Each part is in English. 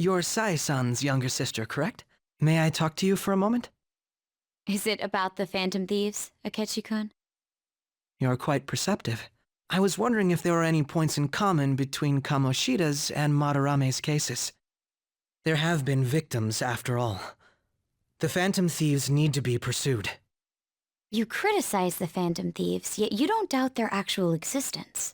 You're Sai-san's younger sister, correct? May I talk to you for a moment? Is it about the Phantom Thieves, Akechi-kun? You're quite perceptive. I was wondering if there were any points in common between Kamoshida's and Madarame's cases. There have been victims, after all. The Phantom Thieves need to be pursued. You criticize the Phantom Thieves, yet you don't doubt their actual existence.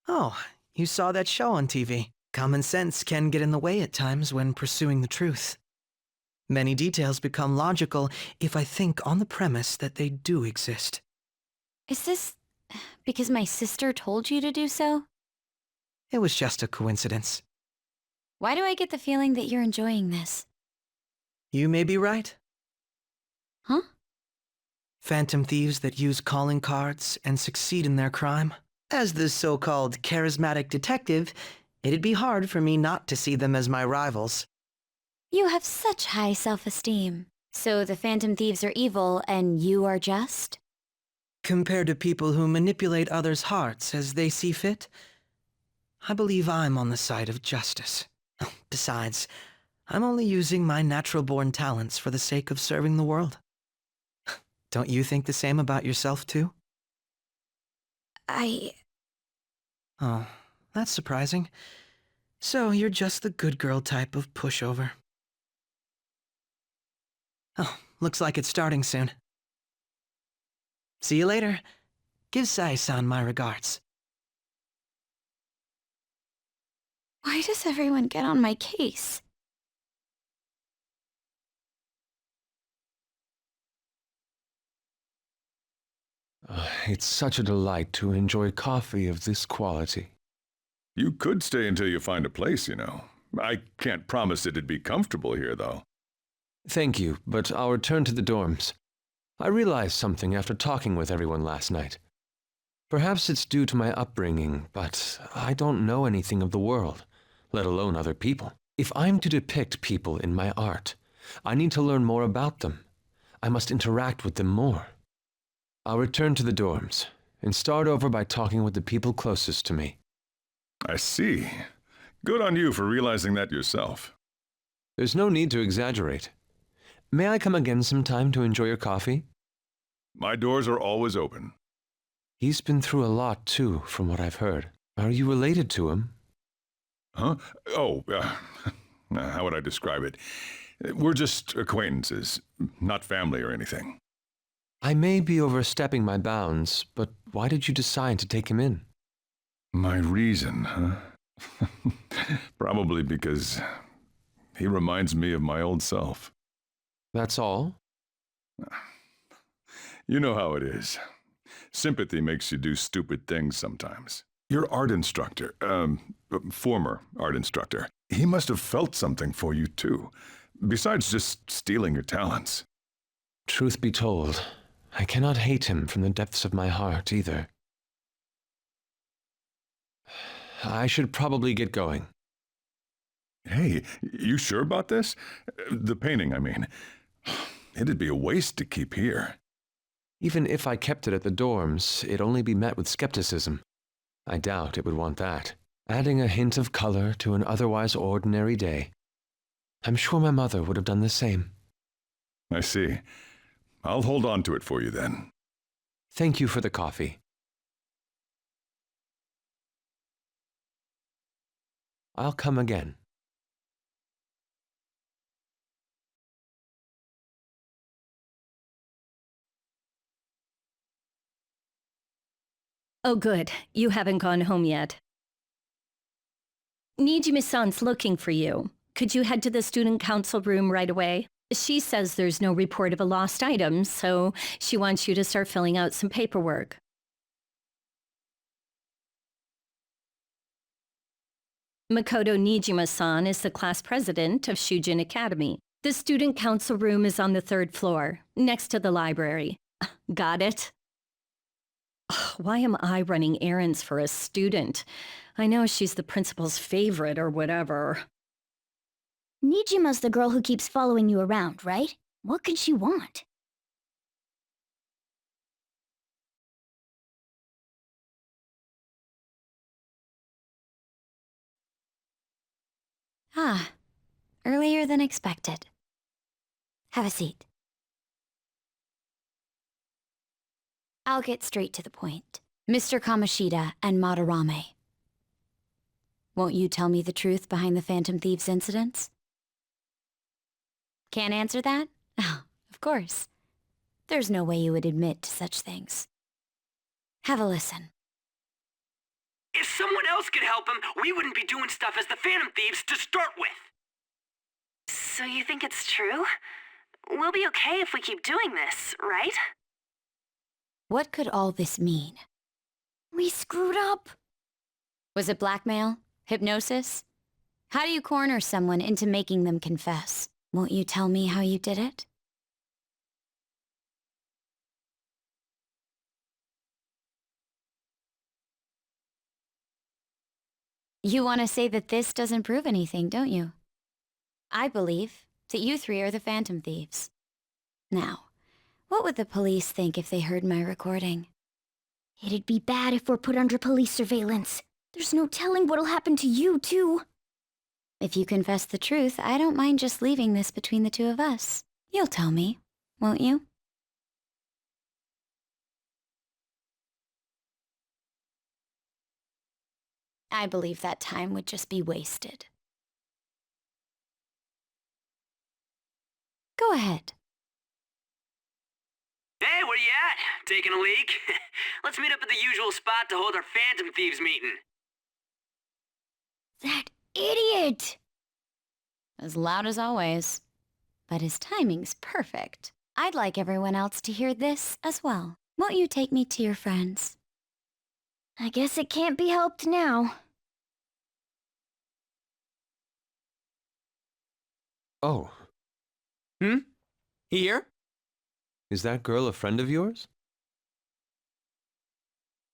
Oh, you saw that show on TV. Common sense can get in the way at times when pursuing the truth. Many details become logical if I think on the premise that they do exist. Is this because my sister told you to do so? It was just a coincidence. Why do I get the feeling that you're enjoying this? You may be right. Huh? Phantom thieves that use calling cards and succeed in their crime. As the so-called charismatic detective, it'd be hard for me not to see them as my rivals. You have such high self-esteem. So the Phantom Thieves are evil and you are just? Compared to people who manipulate others' hearts as they see fit, I believe I'm on the side of justice. Besides, I'm only using my natural-born talents for the sake of serving the world. Don't you think the same about yourself, too? Oh, that's surprising. So you're just the good girl type of pushover. Oh, looks like it's starting soon. See you later. Give Sai-san my regards. Why does everyone get on my case? It's such a delight to enjoy coffee of this quality. You could stay until you find a place, you know. I can't promise it'd be comfortable here, though. Thank you, but I'll return to the dorms. I realized something after talking with everyone last night. Perhaps it's due to my upbringing, but I don't know anything of the world, let alone other people. If I'm to depict people in my art, I need to learn more about them. I must interact with them more. I'll return to the dorms and start over by talking with the people closest to me. I see. Good on you for realizing that yourself. There's no need to exaggerate. May I come again sometime to enjoy your coffee? My doors are always open. He's been through a lot, too, from what I've heard. Are you related to him? Huh? Oh, how would I describe it? We're just acquaintances, not family or anything. I may be overstepping my bounds, but why did you decide to take him in? My reason, huh? Probably because he reminds me of my old self. That's all? You know how it is. Sympathy makes you do stupid things sometimes. Your art instructor, former art instructor, he must have felt something for you too, besides just stealing your talents. Truth be told, I cannot hate him from the depths of my heart either. I should probably get going. Hey, you sure about this? The painting, I mean. It'd be a waste to keep here. Even if I kept it at the dorms, it'd only be met with skepticism. I doubt it would want that. Adding a hint of color to an otherwise ordinary day. I'm sure my mother would have done the same. I see. I'll hold on to it for you then. Thank you for the coffee. I'll come again. Oh, good. You haven't gone home yet. Nijime-san's looking for you. Could you head to the student council room right away? She says there's no report of a lost item, so she wants you to start filling out some paperwork. Makoto Nijima-san is the class president of Shujin Academy. The student council room is on the 3rd floor, next to the library. Got it? Why am I running errands for a student? I know she's the principal's favorite or whatever. Nijima's the girl who keeps following you around, right? What could she want? Ah, earlier than expected. Have a seat. I'll get straight to the point. Mr. Kamoshida and Madarame. Won't you tell me the truth behind the Phantom Thieves incidents? Can't answer that? Oh, of course. There's no way you would admit to such things. Have a listen. If someone else could help him, we wouldn't be doing stuff as the Phantom Thieves to start with. So you think it's true? We'll be okay if we keep doing this, right? What could all this mean? We screwed up. Was it blackmail? Hypnosis? How do you corner someone into making them confess? Won't you tell me how you did it? You want to say that this doesn't prove anything, don't you? I believe that you three are the Phantom Thieves. Now, what would the police think if they heard my recording? It'd be bad if we're put under police surveillance. There's no telling what'll happen to you, too. If you confess the truth, I don't mind just leaving this between the two of us. You'll tell me, won't you? I believe that time would just be wasted. Go ahead. Hey, where you at? Taking a leak? Let's meet up at the usual spot to hold our Phantom Thieves meeting. That idiot! As loud as always. But his timing's perfect. I'd like everyone else to hear this as well. Won't you take me to your friends? I guess it can't be helped now. Oh, Here? is that girl a friend of yours?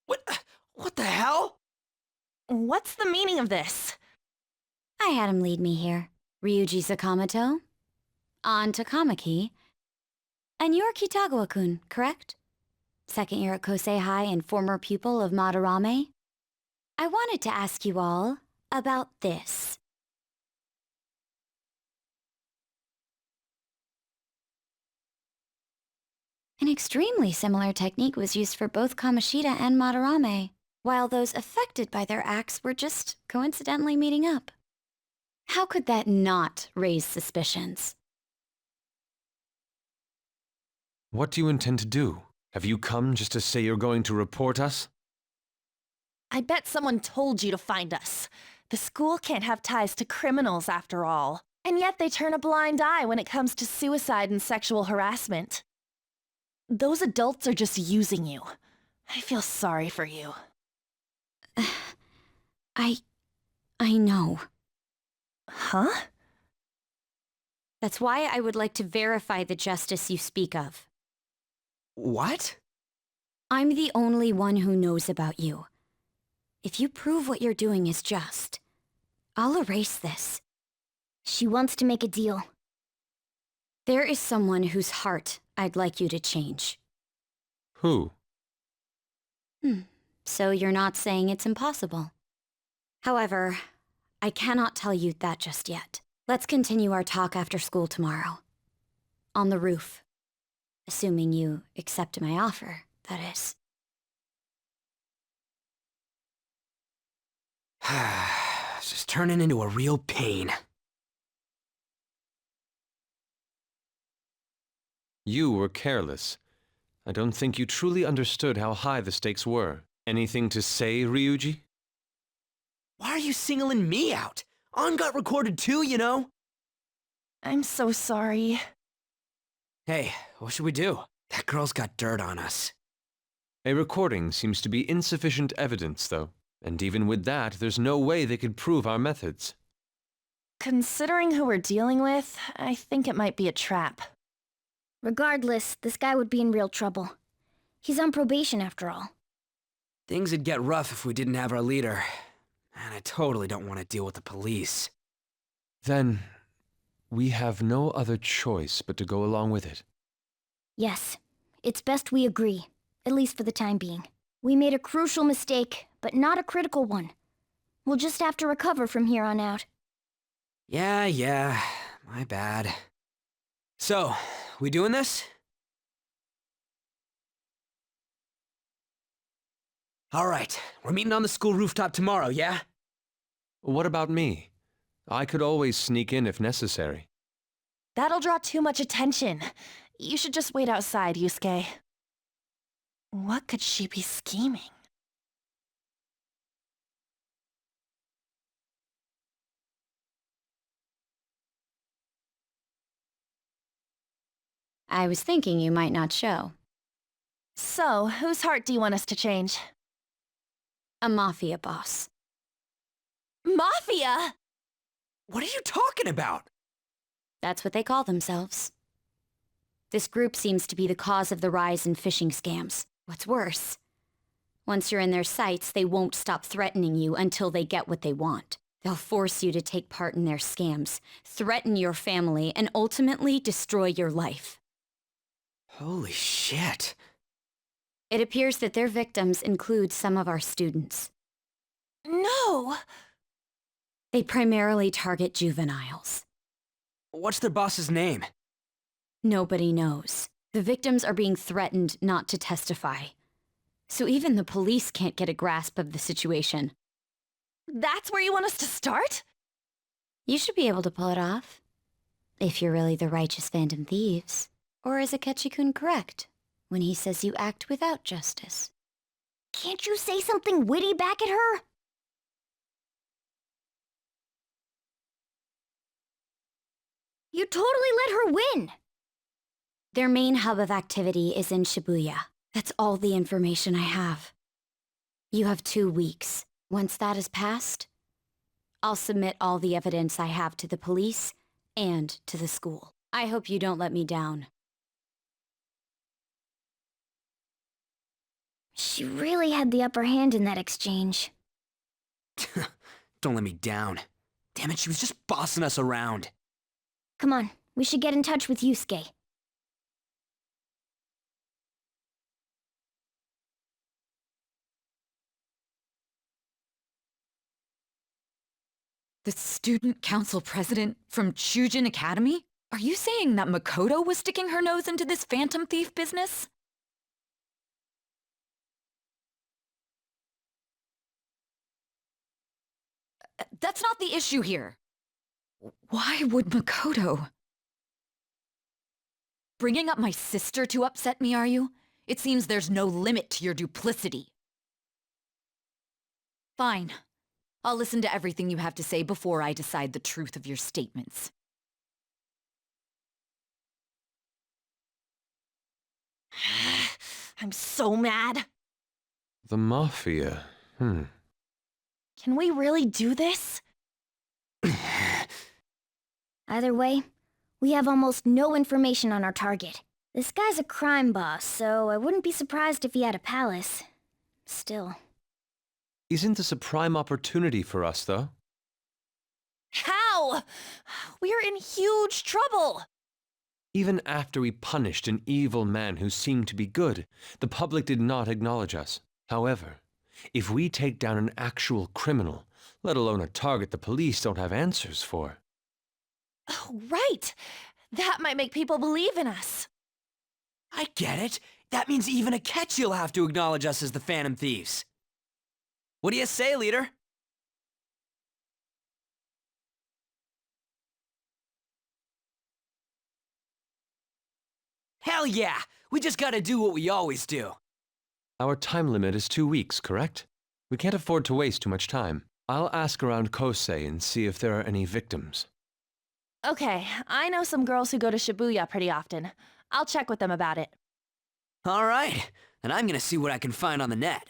What the hell? What's the meaning of this? I had him lead me here. Ryuji Sakamoto, on to Kamaki, and you're Kitagawa-kun, correct? Second year at Kosei High and former pupil of Madarame. I wanted to ask you all about this. An extremely similar technique was used for both Kamoshida and Madarame, while those affected by their acts were just coincidentally meeting up. How could that not raise suspicions? What do you intend to do? Have you come just to say you're going to report us? I bet someone told you to find us. The school can't have ties to criminals after all. And yet they turn a blind eye when it comes to suicide and sexual harassment. Those adults are just using you. I feel sorry for you. I know. Huh? That's why I would like to verify the justice you speak of. What? I'm the only one who knows about you. If you prove what you're doing is just, I'll erase this. She wants to make a deal. There is someone whose heart I'd like you to change. Who? So you're not saying it's impossible. However, I cannot tell you that just yet. Let's continue our talk after school tomorrow. On the roof. Assuming you accept my offer, that is. This is turning into a real pain. You were careless. I don't think you truly understood how high the stakes were. Anything to say, Ryuji? Why are you singling me out? On got recorded too, you know? I'm so sorry. Hey, what should we do? That girl's got dirt on us. A recording seems to be insufficient evidence, though. And even with that, there's no way they could prove our methods. Considering who we're dealing with, I think it might be a trap. Regardless, this guy would be in real trouble. He's on probation after all. Things would get rough if we didn't have our leader. And I totally don't want to deal with the police. Then, we have no other choice but to go along with it. Yes, it's best we agree, at least for the time being. We made a crucial mistake, but not a critical one. We'll just have to recover from here on out. Yeah, my bad. So, we doing this? Alright, we're meeting on the school rooftop tomorrow, yeah? What about me? I could always sneak in if necessary. That'll draw too much attention. You should just wait outside, Yusuke. What could she be scheming? I was thinking you might not show. So, whose heart do you want us to change? A mafia boss. Mafia? What are you talking about? That's what they call themselves. This group seems to be the cause of the rise in phishing scams. What's worse, once you're in their sights, they won't stop threatening you until they get what they want. They'll force you to take part in their scams, threaten your family, and ultimately destroy your life. Holy shit. It appears that their victims include some of our students. No! They primarily target juveniles. What's their boss's name? Nobody knows. The victims are being threatened not to testify. So even the police can't get a grasp of the situation. That's where you want us to start? You should be able to pull it off. If you're really the righteous Phantom Thieves. Or is Akechi-kun correct when he says you act without justice? Can't you say something witty back at her? You totally let her win! Their main hub of activity is in Shibuya. That's all the information I have. You have 2 weeks. Once that is passed, I'll submit all the evidence I have to the police and to the school. I hope you don't let me down. She really had the upper hand in that exchange. Don't let me down. Damn it, she was just bossing us around. Come on, we should get in touch with Yusuke. The student council president from Chujin Academy? Are you saying that Makoto was sticking her nose into this phantom thief business? That's not the issue here. Why would Makoto? Bringing up my sister to upset me, are you? It seems there's no limit to your duplicity. Fine. I'll listen to everything you have to say before I decide the truth of your statements. I'm so mad. The Mafia. Can we really do this? Either way, we have almost no information on our target. This guy's a crime boss, so I wouldn't be surprised if he had a palace. Still. Isn't this a prime opportunity for us, though? How? We're in huge trouble. Even after we punished an evil man who seemed to be good, the public did not acknowledge us. However, if we take down an actual criminal, let alone a target the police don't have answers for. Oh, right. That might make people believe in us. I get it. That means even Akechi will have to acknowledge us as the Phantom Thieves. What do you say, leader? Hell yeah! We just gotta do what we always do. Our time limit is 2 weeks, correct? We can't afford to waste too much time. I'll ask around Kosei and see if there are any victims. Okay, I know some girls who go to Shibuya pretty often. I'll check with them about it. Alright, and I'm gonna see what I can find on the net.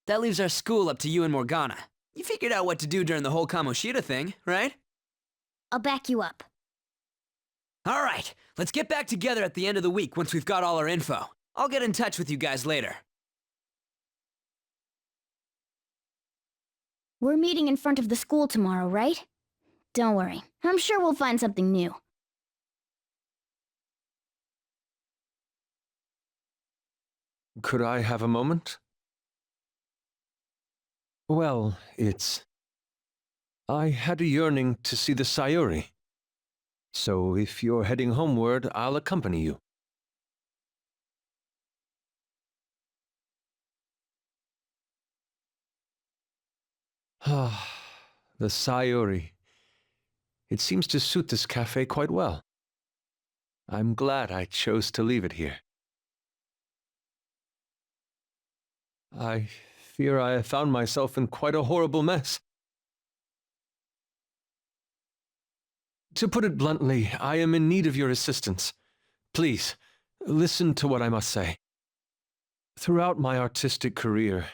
That leaves our school up to you and Morgana. You figured out what to do during the whole Kamoshida thing, right? I'll back you up. Alright, let's get back together at the end of the week once we've got all our info. I'll get in touch with you guys later. We're meeting in front of the school tomorrow, right? Don't worry, I'm sure we'll find something new. Could I have a moment? Well, it's... I had a yearning to see the Sayuri. So if you're heading homeward, I'll accompany you. Ah, the Sayuri. It seems to suit this cafe quite well. I'm glad I chose to leave it here. I fear I have found myself in quite a horrible mess. To put it bluntly, I am in need of your assistance. Please, listen to what I must say. Throughout my artistic career,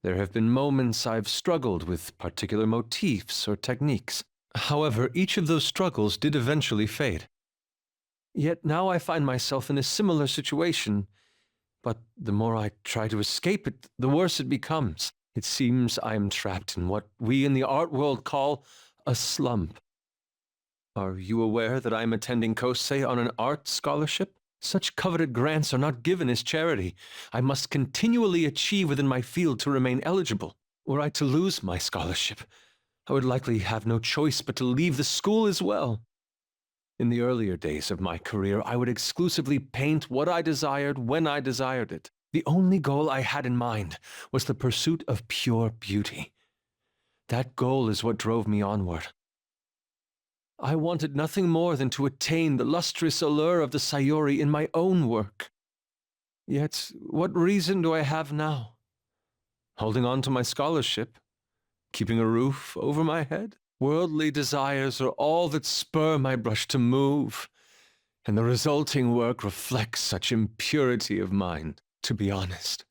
there have been moments I've struggled with particular motifs or techniques. However, each of those struggles did eventually fade. Yet now I find myself in a similar situation, but the more I try to escape it, the worse it becomes. It seems I am trapped in what we in the art world call a slump. Are you aware that I am attending Kosei on an art scholarship? Such coveted grants are not given as charity. I must continually achieve within my field to remain eligible. Were I to lose my scholarship, I would likely have no choice but to leave the school as well. In the earlier days of my career, I would exclusively paint what I desired when I desired it. The only goal I had in mind was the pursuit of pure beauty. That goal is what drove me onward. I wanted nothing more than to attain the lustrous allure of the Sayuri in my own work. Yet, what reason do I have now? Holding on to my scholarship? Keeping a roof over my head? Worldly desires are all that spur my brush to move, and the resulting work reflects such impurity of mind. To be honest,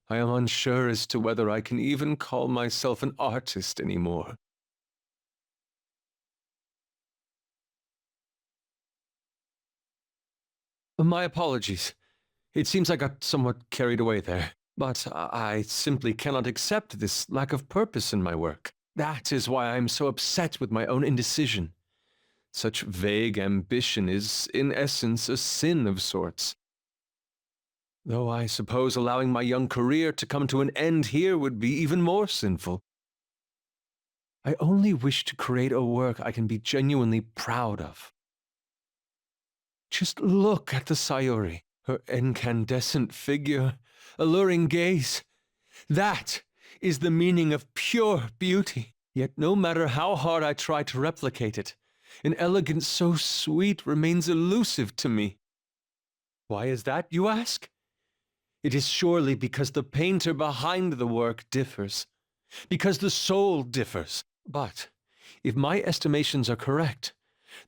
I am unsure as to whether I can even call myself an artist anymore. My apologies. It seems I got somewhat carried away there, but I simply cannot accept this lack of purpose in my work. That is why I am so upset with my own indecision. Such vague ambition is, in essence, a sin of sorts. Though I suppose allowing my young career to come to an end here would be even more sinful. I only wish to create a work I can be genuinely proud of. Just look at the Sayuri, her incandescent figure, alluring gaze. That is the meaning of pure beauty. Yet no matter how hard I try to replicate it, an elegance so sweet remains elusive to me. Why is that, you ask? It is surely because the painter behind the work differs, because the soul differs. But if my estimations are correct,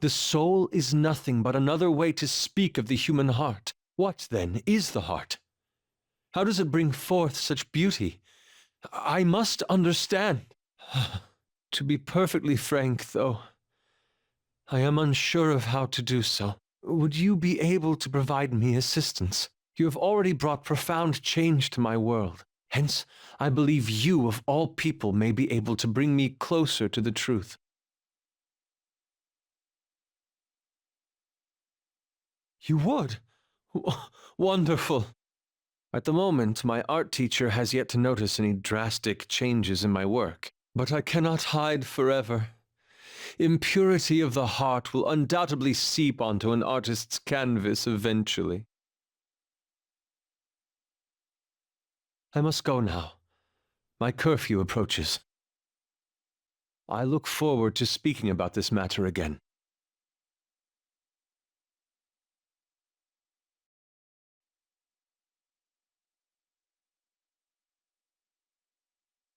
the soul is nothing but another way to speak of the human heart. What, then, is the heart? How does it bring forth such beauty? I must understand. To be perfectly frank, though, I am unsure of how to do so. Would you be able to provide me assistance? You have already brought profound change to my world. Hence, I believe you, of all people, may be able to bring me closer to the truth. You would? Wonderful. At the moment, my art teacher has yet to notice any drastic changes in my work, but I cannot hide forever. Impurity of the heart will undoubtedly seep onto an artist's canvas eventually. I must go now. My curfew approaches. I look forward to speaking about this matter again.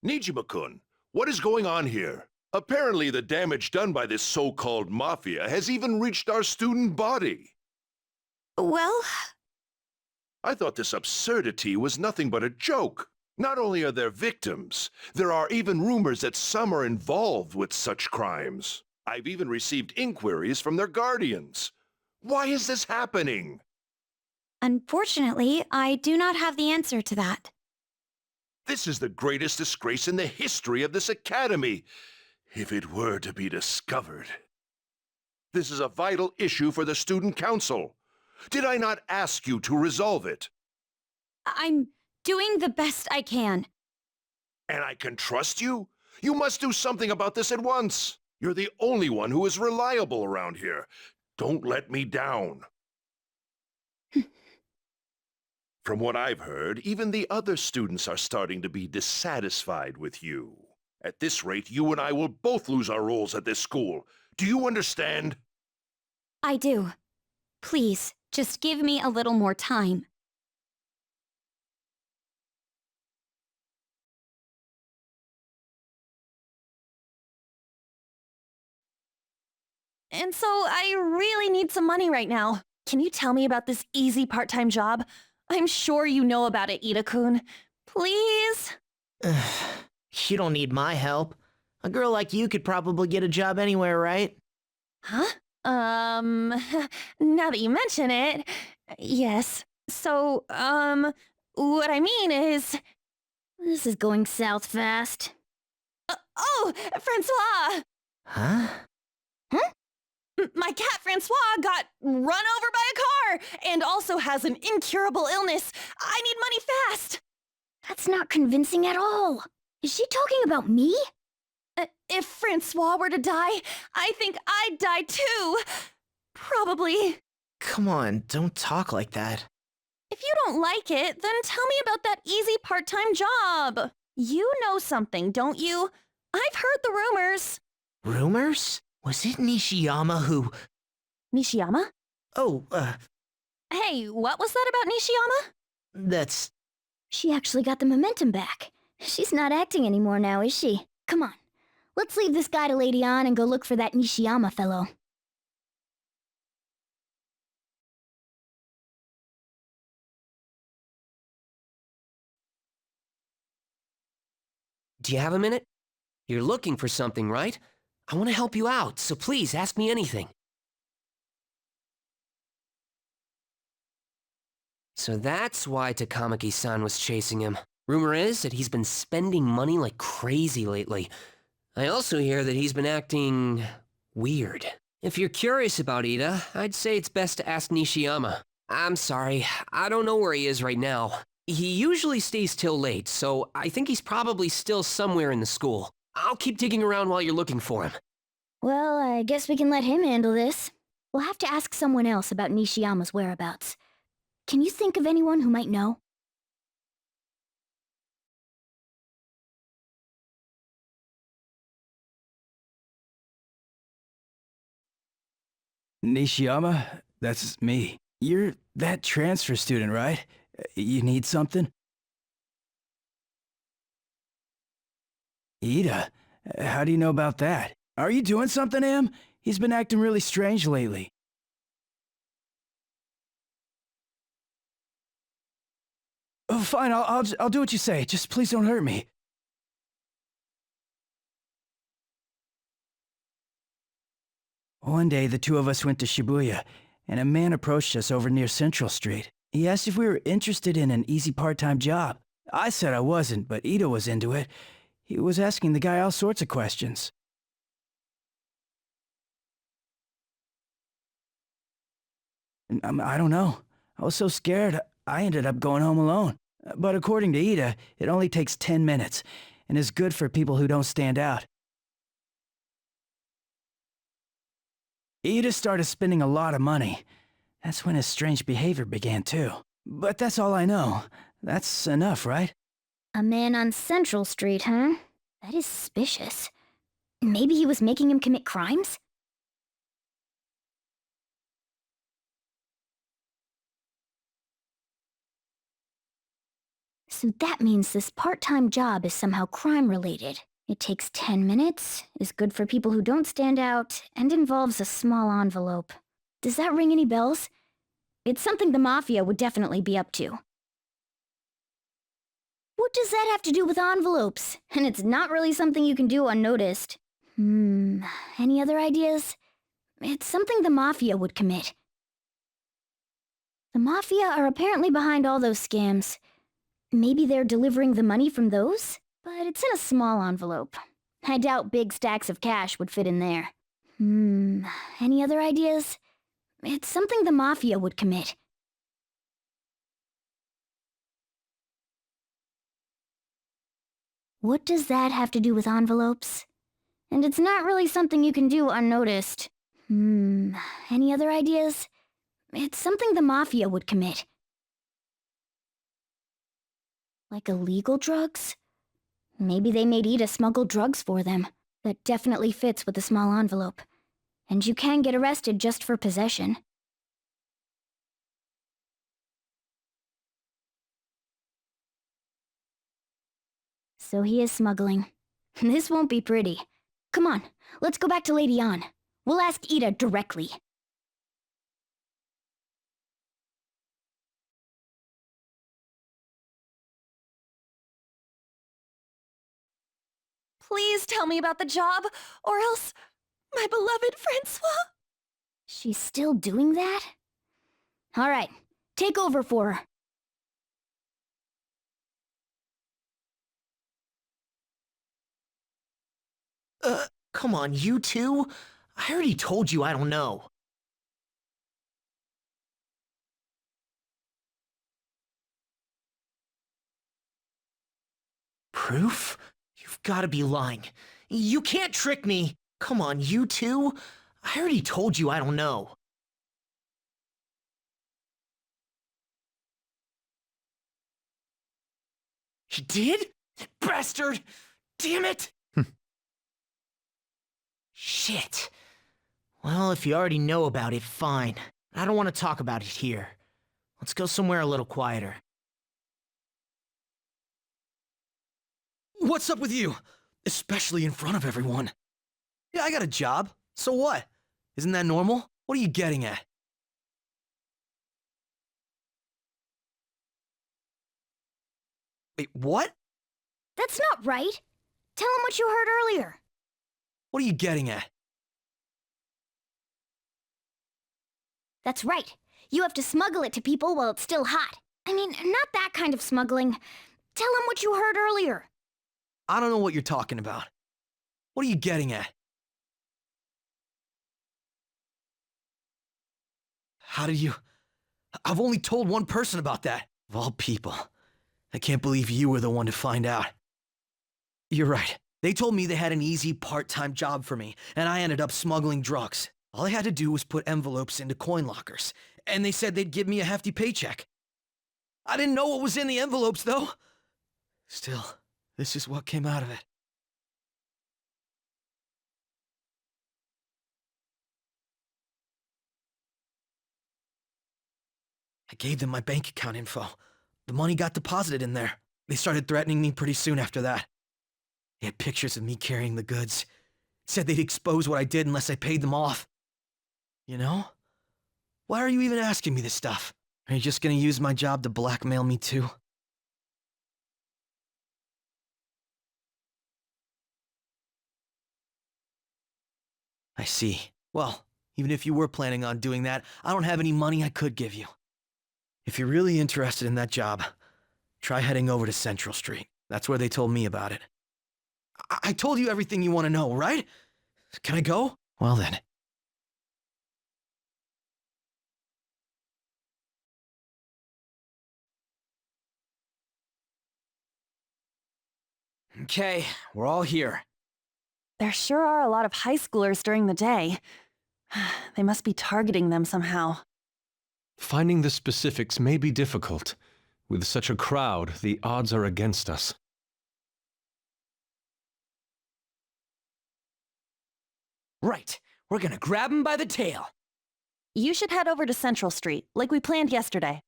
Nijima-kun, what is going on here? Apparently the damage done by this so-called mafia has even reached our student body. Well, I thought this absurdity was nothing but a joke. Not only are there victims, there are even rumors that some are involved with such crimes. I've even received inquiries from their guardians. Why is this happening? unfortunately, I do not have the answer to that. This is the greatest disgrace in the history of this academy, if it were to be discovered. This is a vital issue for the student council. Did I not ask you to resolve it? I'm doing the best I can. And I can trust you? You must do something about this at once. You're the only one who is reliable around here. Don't let me down. From what I've heard, even the other students are starting to be dissatisfied with you. At this rate, you and I will both lose our roles at this school. Do you understand? I do. Please, just give me a little more time. And so I really need some money right now. Can you tell me about this easy part-time job? I'm sure you know about it, Ida-kun. Please? You don't need my help. A girl like you could probably get a job anywhere, right? Huh? Now that you mention it, yes. So, what I mean is... This is going south fast. Oh, Francois! Huh? My cat Francois got run over by a car and also has an incurable illness. I need money fast. That's not convincing at all. Is she talking about me? If Francois were to die, I think I'd die too. Probably. Come on, don't talk like that. If you don't like it, then tell me about that easy part-time job. You know something, don't you? I've heard the rumors. Rumors? Was it Nishiyama who... Nishiyama? Oh, Hey, what was that about Nishiyama? that's... She actually got the momentum back. She's not acting anymore now, is she? Come on. Let's leave this guy to Lady On and go look for that Nishiyama fellow. Do you have a minute? You're looking for something, right? I want to help you out, so please ask me anything. So that's why Takamaki-san was chasing him. Rumor is that he's been spending money like crazy lately. I also hear that he's been acting... weird. If you're curious about Ida, I'd say it's best to ask Nishiyama. I'm sorry, I don't know where he is right now. He usually stays till late, so I think he's probably still somewhere in the school. I'll keep digging around while you're looking for him. Well, I guess we can let him handle this. We'll have to ask someone else about Nishiyama's whereabouts. Can you think of anyone who might know? Nishiyama, that's me. You're that transfer student, right? You need something? Ida, how do you know about that? Are you doing something to him? He's been acting really strange lately. Oh, fine, I'll do what you say. Just please don't hurt me. One day, the two of us went to Shibuya, and a man approached us over near Central Street. He asked if we were interested in an easy part-time job. I said I wasn't, but Ida was into it. He was asking the guy all sorts of questions. I don't know. I was so scared, I ended up going home alone. But according to Ida, it only takes 10 minutes, and is good for people who don't stand out. Ida started spending a lot of money. That's when his strange behavior began too. But that's all I know. That's enough, right? A man on Central Street, huh? That is suspicious. Maybe he was making him commit crimes? So that means this part-time job is somehow crime-related. It takes 10 minutes, is good for people who don't stand out, and involves a small envelope. Does that ring any bells? It's something the Mafia would definitely be up to. What does that have to do with envelopes? And it's not really something you can do unnoticed. Any other ideas? It's something the Mafia would commit. The Mafia are apparently behind all those scams. Maybe they're delivering the money from those? But it's in a small envelope. I doubt big stacks of cash would fit in there. Any other ideas? It's something the Mafia would commit. What does that have to do with envelopes? And it's not really something you can do unnoticed. Any other ideas? It's something the Mafia would commit. Like illegal drugs? Maybe they made Ida smuggle drugs for them. That definitely fits with the small envelope. And you can get arrested just for possession. So he is smuggling. This won't be pretty. Come on, let's go back to Lady An. We'll ask Ida directly. Please tell me about the job, or else my beloved Francois. She's still doing that? All right, take over for her. Come on, you two? I already told you I don't know. Proof? You've gotta be lying. You can't trick me! Come on, you two? I already told you I don't know. You did? Bastard! Damn it! Shit. Well, if you already know about it, fine. I don't want to talk about it here. Let's go somewhere a little quieter. What's up with you? Especially in front of everyone. Yeah, I got a job. So what? Isn't that normal? What are you getting at? Wait, what? That's not right. Tell him what you heard earlier. What are you getting at? That's right. You have to smuggle it to people while it's still hot. I mean, not that kind of smuggling. Tell him what you heard earlier. I don't know what you're talking about. What are you getting at? How did you... I've only told one person about that. Of all people. I can't believe you were the one to find out. You're right. They told me they had an easy part-time job for me, and I ended up smuggling drugs. All I had to do was put envelopes into coin lockers, and they said they'd give me a hefty paycheck. I didn't know what was in the envelopes, though. Still, this is what came out of it. I gave them my bank account info. The money got deposited in there. They started threatening me pretty soon after that. They had pictures of me carrying the goods. Said they'd expose what I did unless I paid them off. You know? Why are you even asking me this stuff? Are you just gonna use my job to blackmail me too? I see. Well, even if you were planning on doing that, I don't have any money I could give you. If you're really interested in that job, try heading over to Central Street. That's where they told me about it. I told you everything you want to know, right? Can I go? Well then. Okay, we're all here. There sure are a lot of high schoolers during the day. They must be targeting them somehow. Finding the specifics may be difficult. With such a crowd, the odds are against us. Right, we're gonna grab him by the tail. You should head over to Central Street, like we planned yesterday.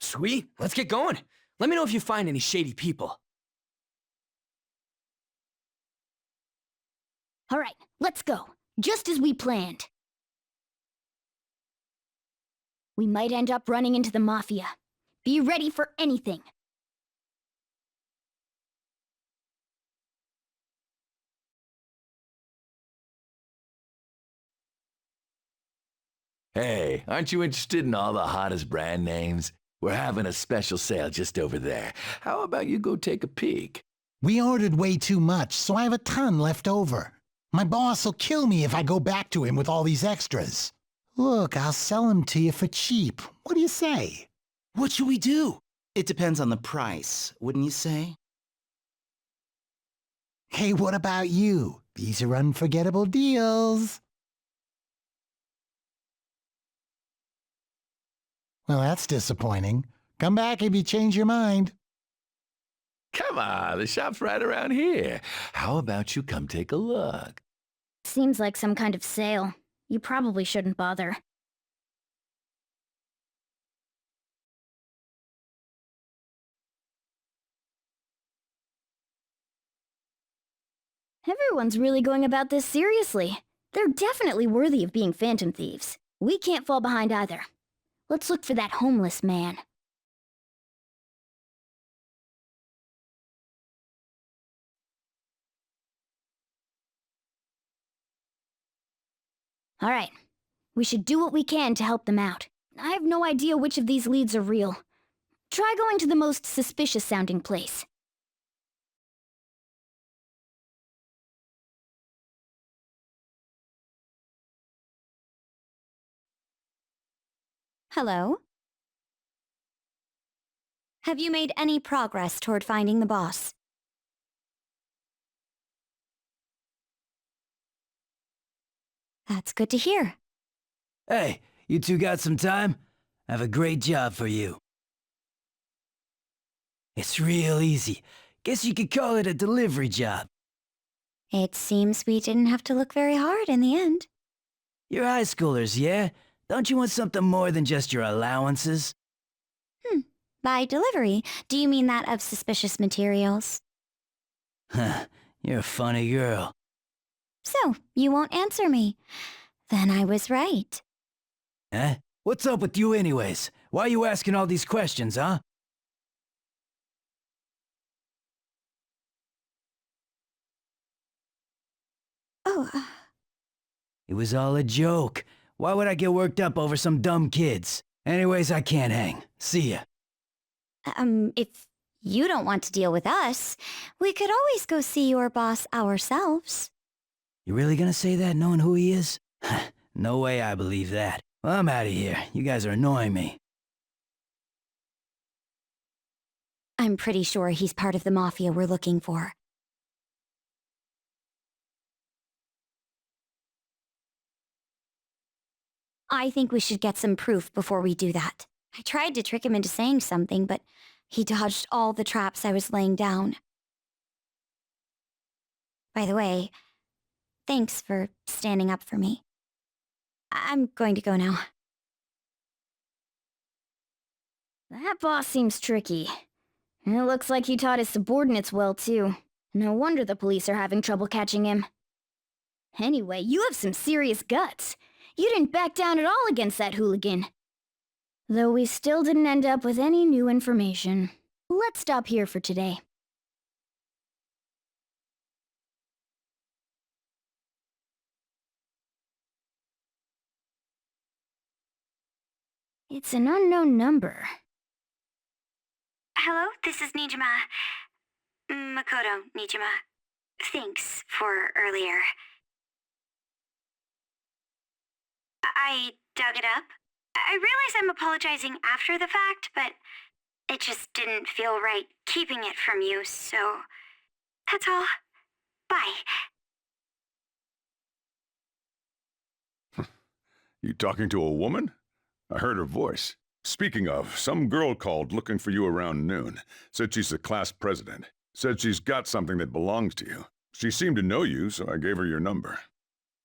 Sweet, let's get going. Let me know if you find any shady people. All right, let's go. Just as we planned. We might end up running into the Mafia. Be ready for anything. Hey, aren't you interested in all the hottest brand names? We're having a special sale just over there. How about you go take a peek? We ordered way too much, so I have a ton left over. My boss will kill me if I go back to him with all these extras. Look, I'll sell them to you for cheap. What do you say? What should we do? It depends on the price, wouldn't you say? Hey, what about you? These are unforgettable deals. Well, that's disappointing. Come back if you change your mind. Come on, the shop's right around here. How about you come take a look? Seems like some kind of sale. You probably shouldn't bother. Everyone's really going about this seriously. They're definitely worthy of being phantom thieves. We can't fall behind either. Let's look for that homeless man. All right. We should do what we can to help them out. I have no idea which of these leads are real. Try going to the most suspicious sounding place. Hello? Have you made any progress toward finding the boss? That's good to hear. Hey, you two got some time? I have a great job for you. It's real easy. Guess you could call it a delivery job. It seems we didn't have to look very hard in the end. You're high schoolers, yeah? Don't you want something more than just your allowances? By delivery, do you mean that of suspicious materials? Huh, you're a funny girl. So, you won't answer me. Then I was right. Huh? What's up with you anyways? Why are you asking all these questions, huh? Oh, It was all a joke. Why would I get worked up over some dumb kids? Anyways, I can't hang. See ya. If you don't want to deal with us, we could always go see your boss ourselves. You really gonna say that knowing who he is? No way I believe that. Well, I'm out of here. You guys are annoying me. I'm pretty sure he's part of the mafia we're looking for. I think we should get some proof before we do that. I tried to trick him into saying something, but he dodged all the traps I was laying down. By the way, thanks for standing up for me. I'm going to go now. That boss seems tricky. It looks like he taught his subordinates well, too. No wonder the police are having trouble catching him. Anyway, you have some serious guts. You didn't back down at all against that hooligan. Though we still didn't end up with any new information. Let's stop here for today. It's an unknown number. Hello, this is Nijima. Makoto Nijima. Thanks for earlier. I dug it up. I realize I'm apologizing after the fact, but it just didn't feel right keeping it from you, so that's all. Bye. You talking to a woman? I heard her voice. Speaking of, some girl called looking for you around noon. Said she's the class president. Said she's got something that belongs to you. She seemed to know you, so I gave her your number.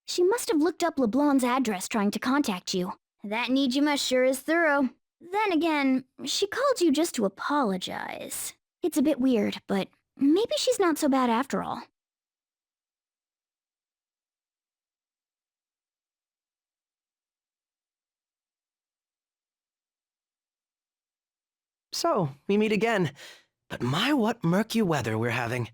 She must have looked up LeBlanc's address trying to contact you. That Nijima sure is thorough. Then again, she called you just to apologize. It's a bit weird, but maybe she's not so bad after all. So, we meet again. But my, what murky weather we're having.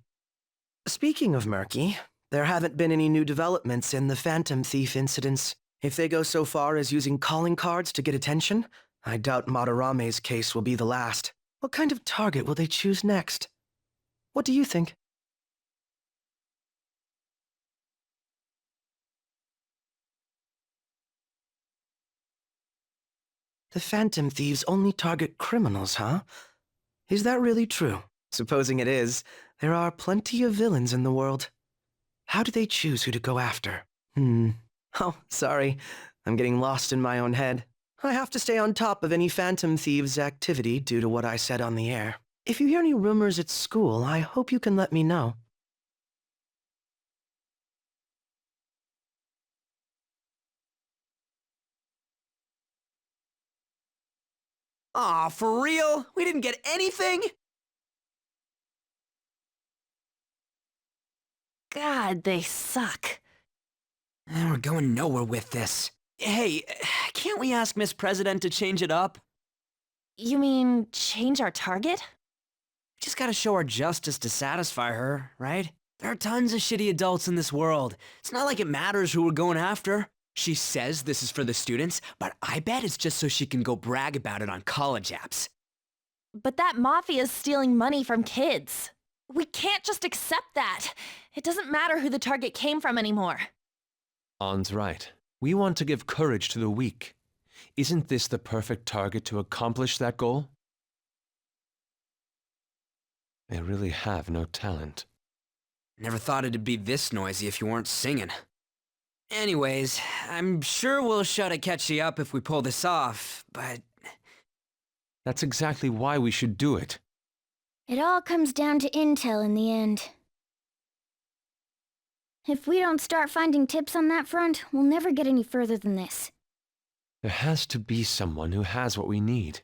Speaking of murky, there haven't been any new developments in the Phantom Thief incidents. If they go so far as using calling cards to get attention, I doubt Madarame's case will be the last. What kind of target will they choose next? What do you think? The Phantom Thieves only target criminals, huh? Is that really true? Supposing it is, There are plenty of villains in the world. How do they choose who to go after? Oh, sorry. I'm getting lost in my own head. I have to stay on top of any Phantom Thieves' activity due to what I said on the air. If you hear any rumors at school, I hope you can let me know. Aw, for real? We didn't get anything? God, they suck. We're going nowhere with this. Hey, can't we ask Miss President to change it up? You mean change our target? We just gotta show our justice to satisfy her, right? There are tons of shitty adults in this world. It's not like it matters who we're going after. She says this is for the students, but I bet it's just so she can go brag about it on college apps. But that mafia's stealing money from kids. We can't just accept that. It doesn't matter who the target came from anymore. An's right. We want to give courage to the weak. Isn't this the perfect target to accomplish that goal? They really have no talent. Never thought it'd be this noisy if you weren't singing. Anyways, I'm sure we'll shut a catchy up if we pull this off, but... That's exactly why we should do it. It all comes down to intel in the end. If we don't start finding tips on that front, we'll never get any further than this. There has to be someone who has what we need.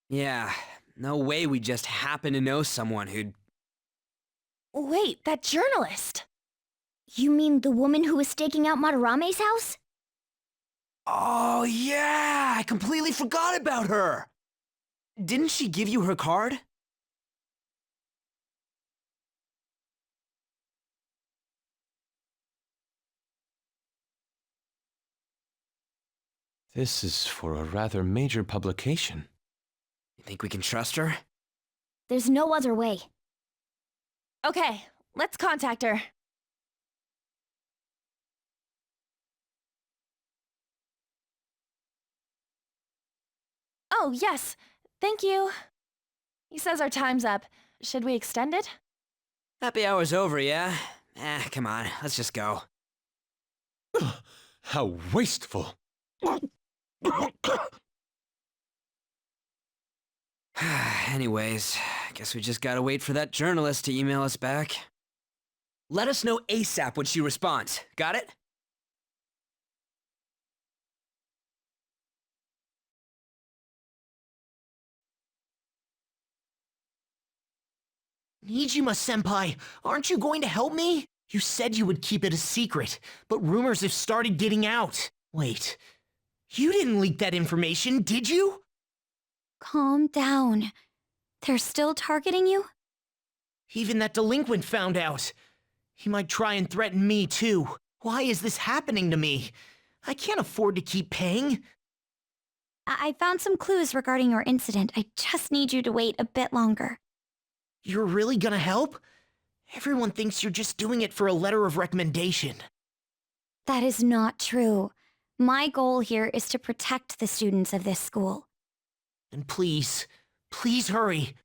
Yeah, no way we just happen to know someone who'd... Wait, that journalist! You mean the woman who was staking out Madarame's house? Oh yeah, I completely forgot about her! Didn't she give you her card? This is for a rather major publication. You think we can trust her? There's no other way. Okay, let's contact her. Oh, yes. Thank you. He says our time's up. Should we extend it? Happy hour's over, yeah? Come on, let's just go. How wasteful! Anyways, guess we just gotta wait for that journalist to email us back. Let us know ASAP when she responds. Got it? Nijima-senpai, aren't you going to help me? You said you would keep it a secret, but rumors have started getting out. Wait, you didn't leak that information, did you? Calm down. They're still targeting you? Even that delinquent found out. He might try and threaten me, too. Why is this happening to me? I can't afford to keep paying. I found some clues regarding your incident. I just need you to wait a bit longer. You're really gonna help? Everyone thinks you're just doing it for a letter of recommendation. That is not true. My goal here is to protect the students of this school. And please, please hurry.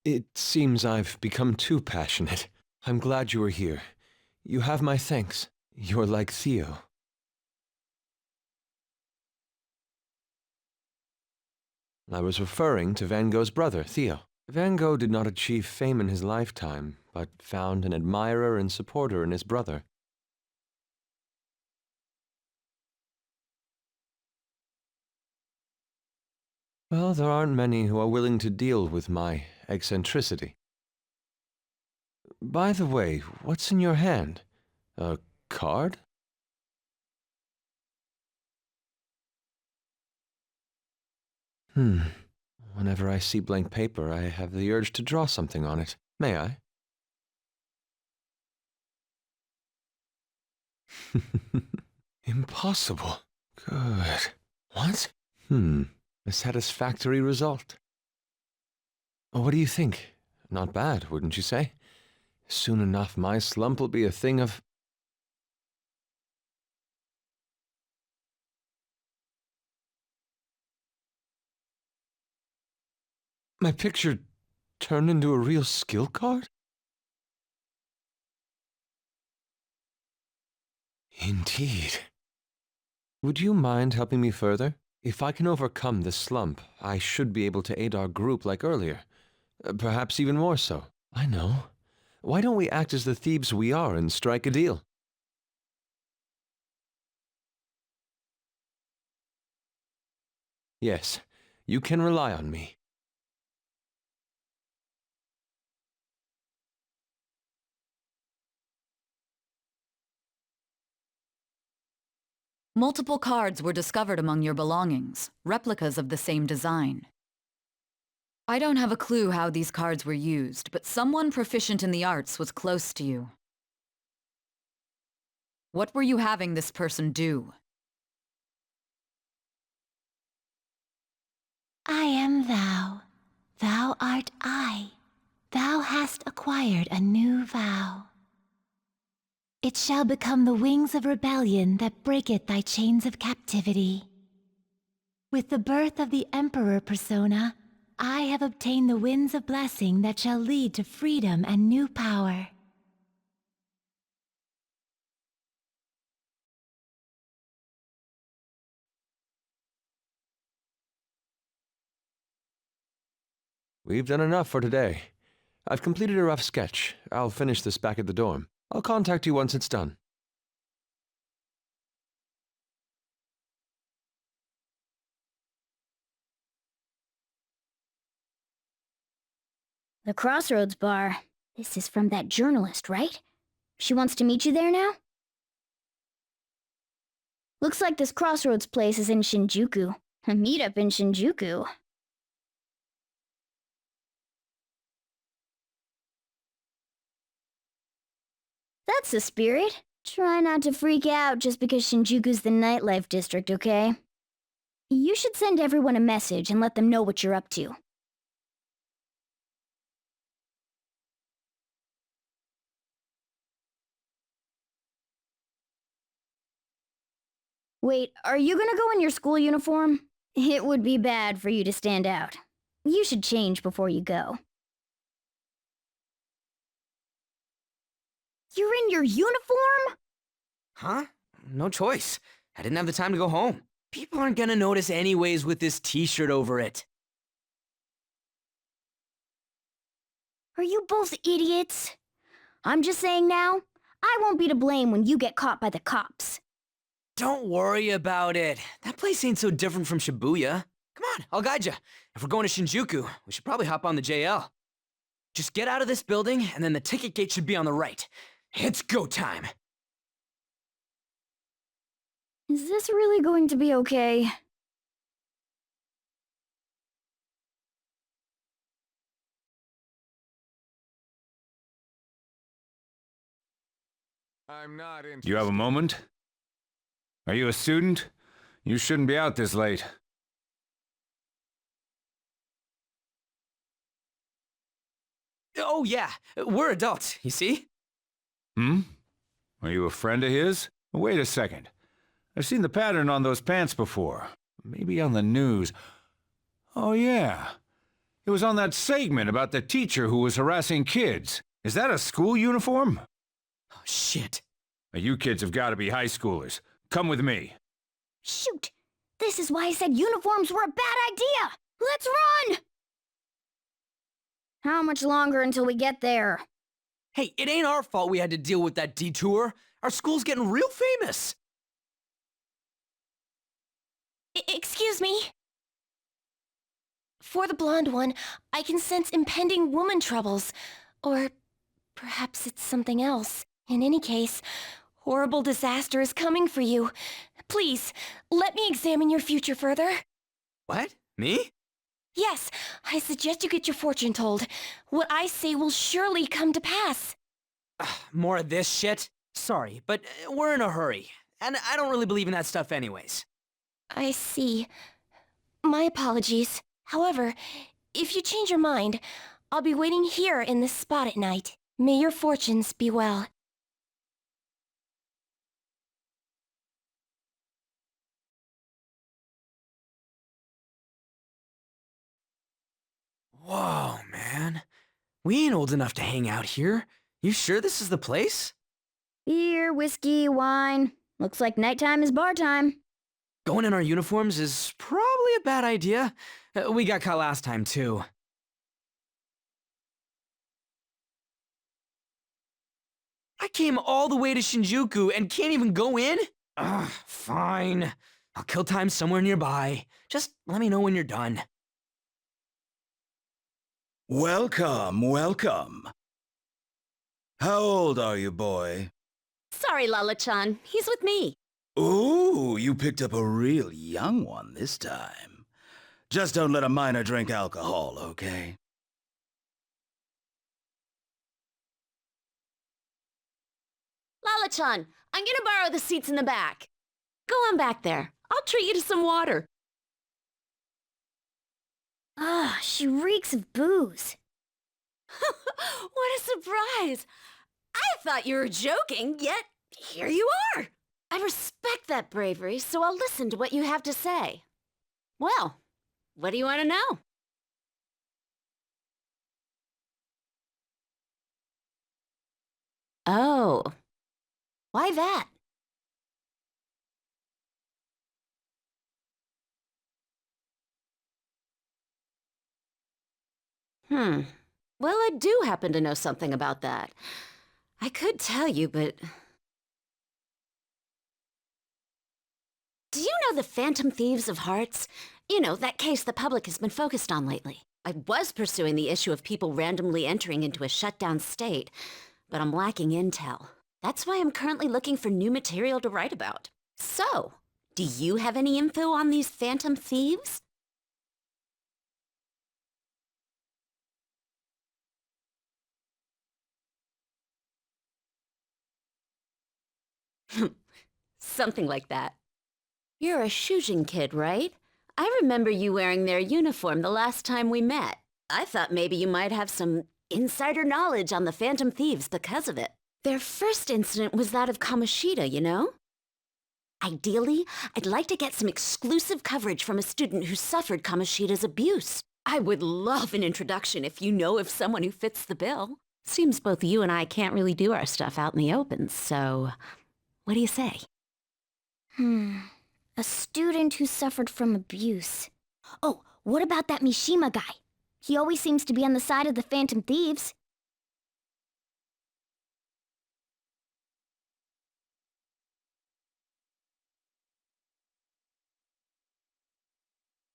It seems I've become too passionate. I'm glad you are here. You have my thanks. You're like Theo. I was referring to Van Gogh's brother, Theo. Van Gogh did not achieve fame in his lifetime, but found an admirer and supporter in his brother. Well, there aren't many who are willing to deal with my eccentricity. By the way, what's in your hand? A card? Whenever I see blank paper, I have the urge to draw something on it. May I? Impossible. Good. What? A satisfactory result. What do you think? Not bad, wouldn't you say? Soon enough, my slump will be a thing of... My picture turned into a real skill card? Indeed. Would you mind helping me further? If I can overcome this slump, I should be able to aid our group like earlier. Perhaps even more so. I know. Why don't we act as the thieves we are and strike a deal? Yes, you can rely on me. Multiple cards were discovered among your belongings, replicas of the same design. I don't have a clue how these cards were used, but someone proficient in the arts was close to you. What were you having this person do? I am thou. Thou art I. Thou hast acquired a new vow. It shall become the wings of rebellion that breaketh thy chains of captivity. With the birth of the Emperor persona, I have obtained the winds of blessing that shall lead to freedom and new power. We've done enough for today. I've completed a rough sketch. I'll finish this back at the dorm. I'll contact you once it's done. The Crossroads Bar. This is from that journalist, right? She wants to meet you there now? Looks like this Crossroads place is in Shinjuku. A meetup in Shinjuku. That's the spirit. Try not to freak out just because Shinjuku's the nightlife district, okay? You should send everyone a message and let them know what you're up to. Wait, are you gonna go in your school uniform? It would be bad for you to stand out. You should change before you go. You're in your uniform? Huh? No choice. I didn't have the time to go home. People aren't gonna notice anyways with this t-shirt over it. Are you both idiots? I'm just saying now, I won't be to blame when you get caught by the cops. Don't worry about it. That place ain't so different from Shibuya. Come on, I'll guide you. If we're going to Shinjuku, we should probably hop on the JL. Just get out of this building, and then the ticket gate should be on the right. It's go time. Is this really going to be okay? You have a moment? Are you a student? You shouldn't be out this late. Oh yeah, we're adults, you see? Hmm? Are you a friend of his? Wait a second. I've seen the pattern on those pants before. Maybe on the news. Oh yeah. It was on that segment about the teacher who was harassing kids. Is that a school uniform? Oh shit. Now, you kids have got to be high schoolers. Come with me. Shoot! This is why I said uniforms were a bad idea! Let's run! How much longer until we get there? Hey, it ain't our fault we had to deal with that detour. Our school's getting real famous. Excuse me? For the blonde one, I can sense impending woman troubles. Or perhaps it's something else. In any case, horrible disaster is coming for you. Please, let me examine your future further. What? Me? Yes, I suggest you get your fortune told. What I say will surely come to pass. More of this shit? Sorry, but we're in a hurry. And I don't really believe in that stuff, anyways. I see. My apologies. However, if you change your mind, I'll be waiting here in this spot at night. May your fortunes be well. Whoa, man. We ain't old enough to hang out here. You sure this is the place? Beer, whiskey, wine. Looks like nighttime is bar time. Going in our uniforms is probably a bad idea. We got caught last time, too. I came all the way to Shinjuku and can't even go in? Ugh, fine. I'll kill time somewhere nearby. Just let me know when you're done. Welcome, welcome. How old are you, boy? Sorry, Lala-chan. He's with me. Ooh, you picked up a real young one this time. Just don't let a minor drink alcohol, okay? Lala-chan, I'm gonna borrow the seats in the back. Go on back there. I'll treat you to some water. Ah, she reeks of booze. What a surprise! I thought you were joking, yet here you are. I respect that bravery, so I'll listen to what you have to say. Well, what do you want to know? Oh, why that? Well, I do happen to know something about that. I could tell you, but... Do you know the Phantom Thieves of Hearts? You know, that case the public has been focused on lately. I was pursuing the issue of people randomly entering into a shutdown state, but I'm lacking intel. That's why I'm currently looking for new material to write about. So, do you have any info on these Phantom Thieves? Something like that. You're a Shujin kid, right? I remember you wearing their uniform the last time we met. I thought maybe you might have some insider knowledge on the Phantom Thieves because of it. Their first incident was that of Kamoshida, you know? Ideally, I'd like to get some exclusive coverage from a student who suffered Kamoshida's abuse. I would love an introduction if you know of someone who fits the bill. Seems both you and I can't really do our stuff out in the open, so what do you say? A student who suffered from abuse. Oh, what about that Mishima guy? He always seems to be on the side of the Phantom Thieves.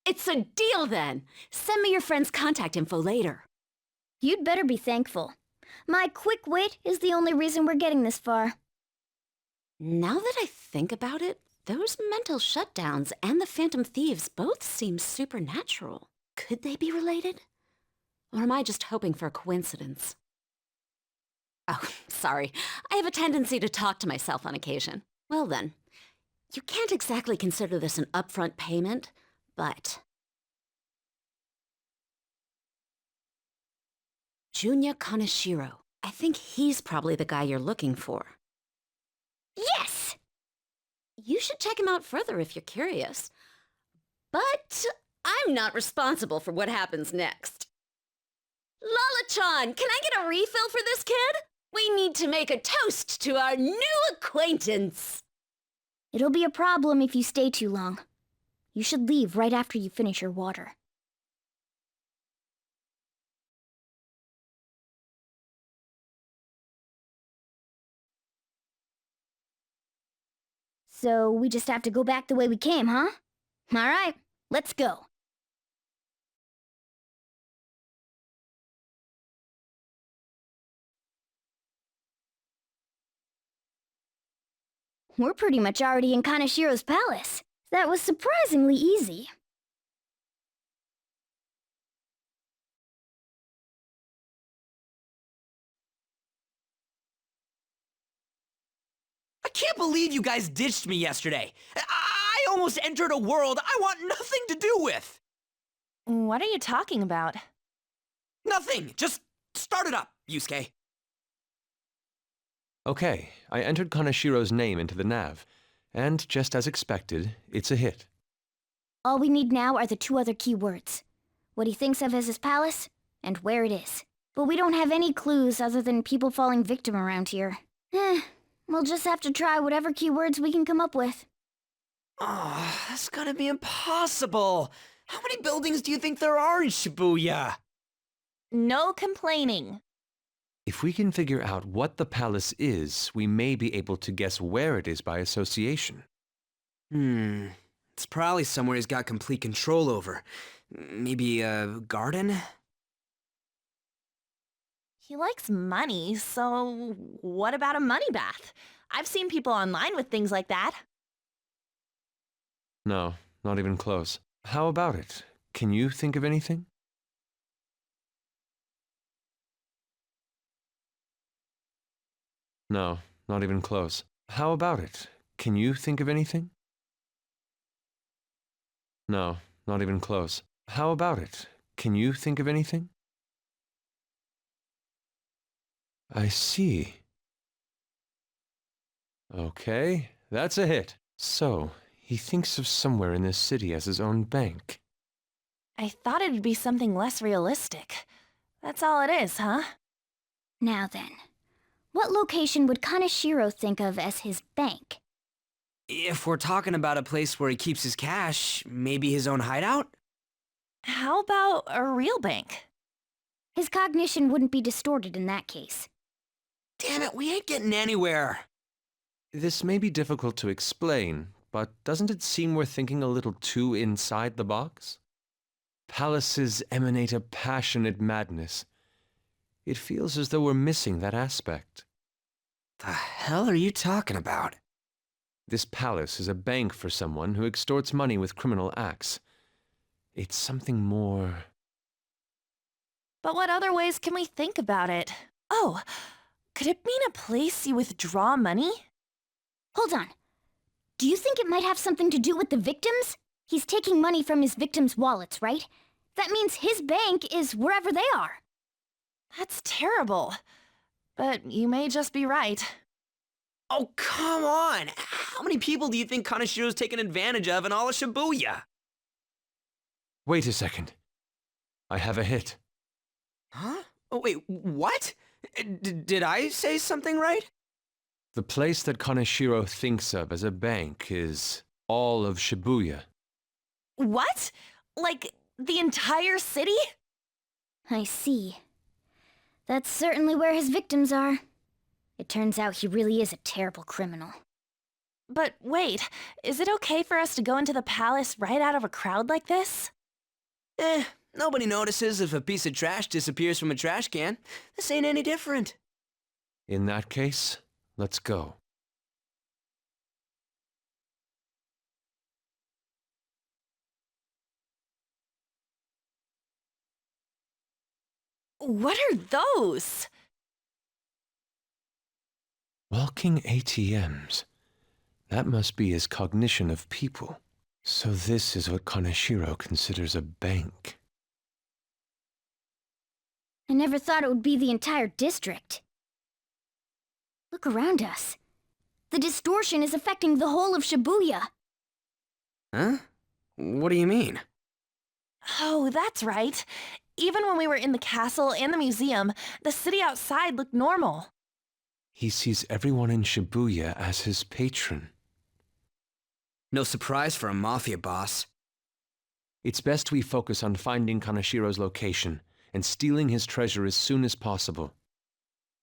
It's a deal then! Send me your friend's contact info later. You'd better be thankful. My quick wit is the only reason we're getting this far. Now that I think about it, those mental shutdowns and the Phantom Thieves both seem supernatural. Could they be related? Or am I just hoping for a coincidence? Oh, sorry. I have a tendency to talk to myself on occasion. Well then, you can't exactly consider this an upfront payment, but... Junya Kaneshiro. I think he's probably the guy you're looking for. Yes! You should check him out further if you're curious. But I'm not responsible for what happens next. Lala-chan, can I get a refill for this kid? We need to make a toast to our new acquaintance. It'll be a problem if you stay too long. You should leave right after you finish your water. So we just have to go back the way we came, huh? All right, let's go. We're pretty much already in Kanashiro's palace. That was surprisingly easy. I can't believe you guys ditched me yesterday. I almost entered a world I want nothing to do with. What are you talking about? Nothing! Just start it up, Yusuke. Okay, I entered Kanashiro's name into the nav, and just as expected, it's a hit. All we need now are the 2 other keywords. What he thinks of as his palace, and where it is. But we don't have any clues other than people falling victim around here. We'll just have to try whatever keywords we can come up with. Oh, that's gonna be impossible. How many buildings do you think there are in Shibuya? No complaining. If we can figure out what the palace is, we may be able to guess where it is by association. It's probably somewhere he's got complete control over. Maybe a garden? He likes money, so what about a money bath? I've seen people online with things like that. No, not even close. How about it? Can you think of anything? No, not even close. How about it? Can you think of anything? No, not even close. How about it? Can you think of anything? I see. Okay, that's a hit. So, he thinks of somewhere in this city as his own bank. I thought it'd be something less realistic. That's all it is, huh? Now then, what location would Kaneshiro think of as his bank? If we're talking about a place where he keeps his cash, maybe his own hideout? How about a real bank? His cognition wouldn't be distorted in that case. Damn it, we ain't getting anywhere. This may be difficult to explain, but doesn't it seem we're thinking a little too inside the box? Palaces emanate a passionate madness. It feels as though we're missing that aspect. The hell are you talking about? This palace is a bank for someone who extorts money with criminal acts. It's something more... But what other ways can we think about it? Oh, could it mean a place you withdraw money? Hold on. Do you think it might have something to do with the victims? He's taking money from his victims' wallets, right? That means his bank is wherever they are. That's terrible. But you may just be right. Oh, come on! How many people do you think Kaneshiro's taken advantage of in all of Shibuya? Wait a second. I have a hit. Huh? Oh, wait, what? Did I say something right? The place that Kaneshiro thinks of as a bank is all of Shibuya. What? Like, the entire city? I see. That's certainly where his victims are. It turns out he really is a terrible criminal. But wait, is it okay for us to go into the palace right out of a crowd like this? Nobody notices if a piece of trash disappears from a trash can. This ain't any different. In that case, let's go. What are those? Walking ATMs. That must be his cognition of people. So this is what Kaneshiro considers a bank. I never thought it would be the entire district. Look around us. The distortion is affecting the whole of Shibuya. Huh? What do you mean? Oh, that's right. Even when we were in the castle and the museum, the city outside looked normal. He sees everyone in Shibuya as his patron. No surprise for a mafia boss. It's best we focus on finding Kaneshiro's location and stealing his treasure as soon as possible.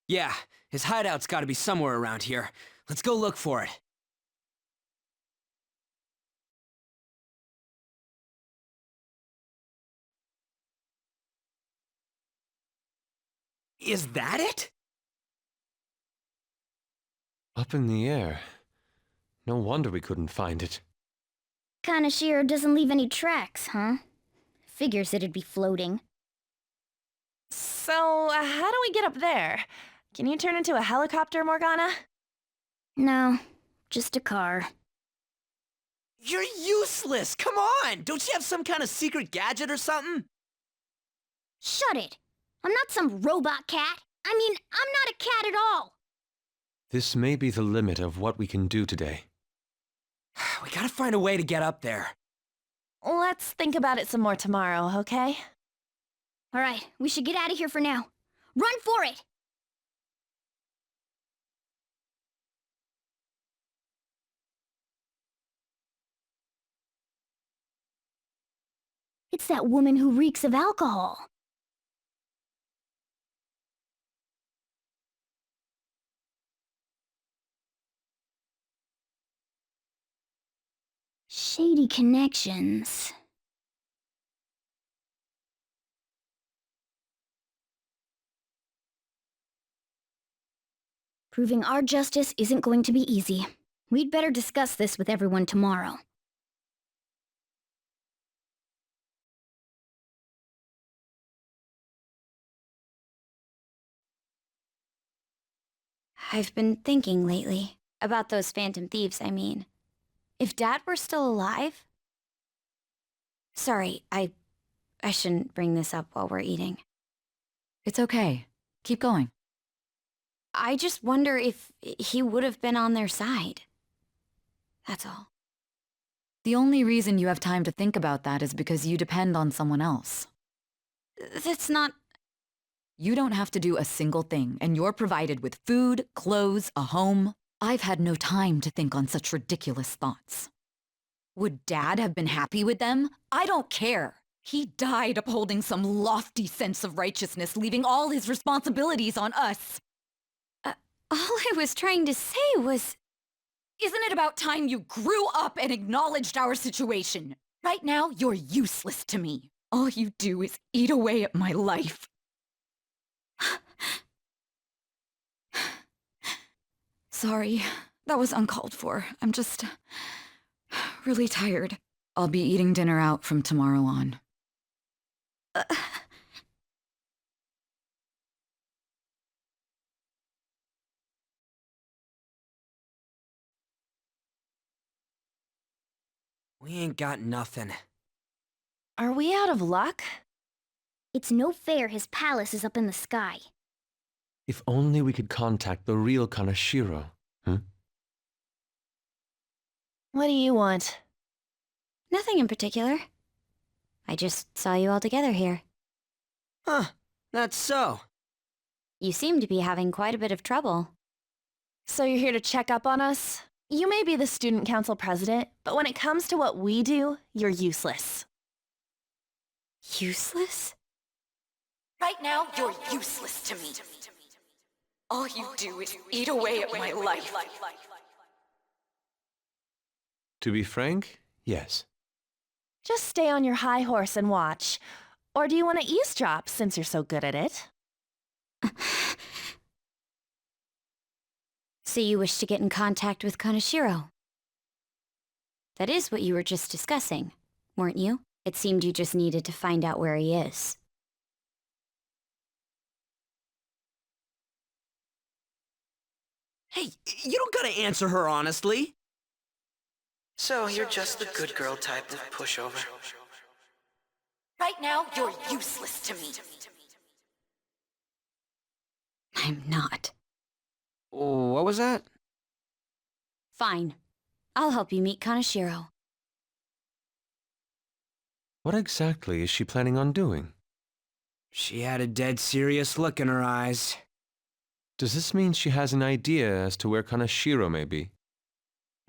Yeah, his hideout's gotta be somewhere around here. Let's go look for it. Is that it? Up in the air. No wonder we couldn't find it. Kaneshiro doesn't leave any tracks, huh? Figures it'd be floating. So, how do we get up there? Can you turn into a helicopter, Morgana? No, just a car. You're useless! Come on! Don't you have some kind of secret gadget or something? Shut it! I'm not some robot cat. I mean, I'm not a cat at all. This may be the limit of what we can do today. We gotta find a way to get up there. Let's think about it some more tomorrow, okay? All right, we should get out of here for now. Run for it! It's that woman who reeks of alcohol. Shady connections. Proving our justice isn't going to be easy. We'd better discuss this with everyone tomorrow. I've been thinking lately. About those phantom thieves, I mean. If Dad were still alive... Sorry, I shouldn't bring this up while we're eating. It's okay. Keep going. I just wonder if he would have been on their side. That's all. The only reason you have time to think about that is because you depend on someone else. That's not... You don't have to do a single thing, and you're provided with food, clothes, a home. I've had no time to think on such ridiculous thoughts. Would Dad have been happy with them? I don't care. He died upholding some lofty sense of righteousness, leaving all his responsibilities on us. All I was trying to say was... Isn't it about time you grew up and acknowledged our situation? Right now, you're useless to me. All you do is eat away at my life. Sorry, that was uncalled for. I'm just really tired. I'll be eating dinner out from tomorrow on. We ain't got nothing. Are we out of luck? It's no fair his palace is up in the sky. If only we could contact the real Kanashiro. What do you want? Nothing in particular. I just saw you all together here. Huh, that's so. You seem to be having quite a bit of trouble. So you're here to check up on us? You may be the student council president, but when it comes to what we do, you're useless. Useless? Right now, you're useless to me. All you do is eat away at my life. To be frank, yes. Just stay on your high horse and watch. Or do you want to eavesdrop since you're so good at it? So you wish to get in contact with Kanashiro? That is what you were just discussing, weren't you? It seemed you just needed to find out where he is. Hey, you don't gotta answer her honestly. So you're just the good girl type of pushover. Right now, you're useless to me. I'm not. What was that? Fine. I'll help you meet Kanashiro. What exactly is she planning on doing? She had a dead serious look in her eyes. Does this mean she has an idea as to where Kanashiro may be?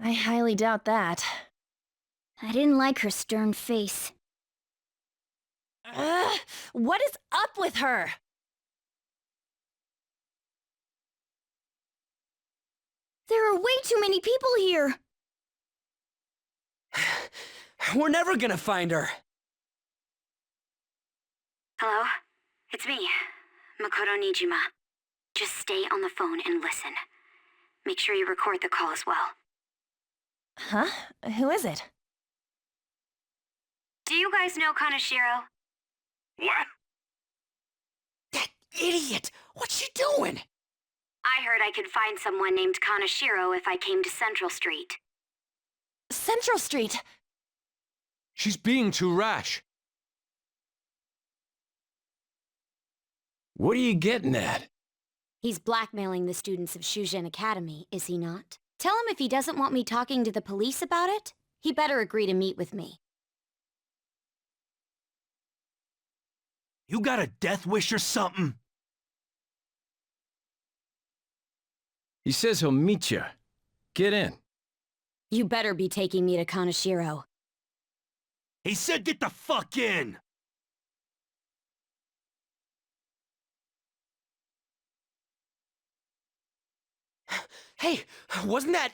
I highly doubt that. I didn't like her stern face. Ugh, what is up with her? There are way too many people here. We're never gonna find her. Hello? It's me, Makoto Nijima. Just stay on the phone and listen. Make sure you record the call as well. Huh? Who is it? Do you guys know Kanashiro? What? That idiot! What's she doing? I heard I could find someone named Kanashiro if I came to Central Street. Central Street. She's being too rash. What are you getting at? He's blackmailing the students of Shujin Academy, is he not? Tell him if he doesn't want me talking to the police about it, he better agree to meet with me. You got a death wish or something? He says he'll meet you. Get in. You better be taking me to Kaneshiro. He said get the fuck in! Hey, wasn't that...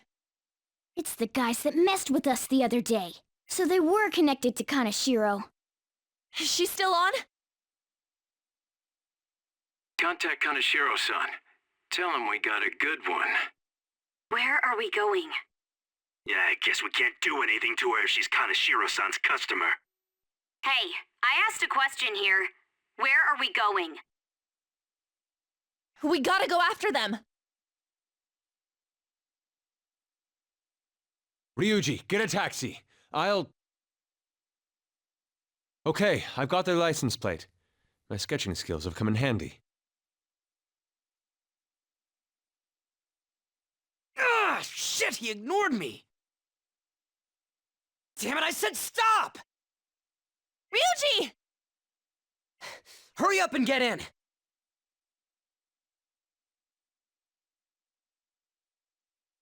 It's the guys that messed with us the other day. So they were connected to Kaneshiro. Is she still on? Contact Kaneshiro-san. Tell him we got a good one. Where are we going? Yeah, I guess we can't do anything to her if she's Kaneshiro-san's customer. Hey, I asked a question here. Where are we going? We gotta go after them. Ryuji, get a taxi. Okay, I've got their license plate. My sketching skills have come in handy. Ah, shit, he ignored me! Damn it, I said stop! Ryuji! Hurry up and get in!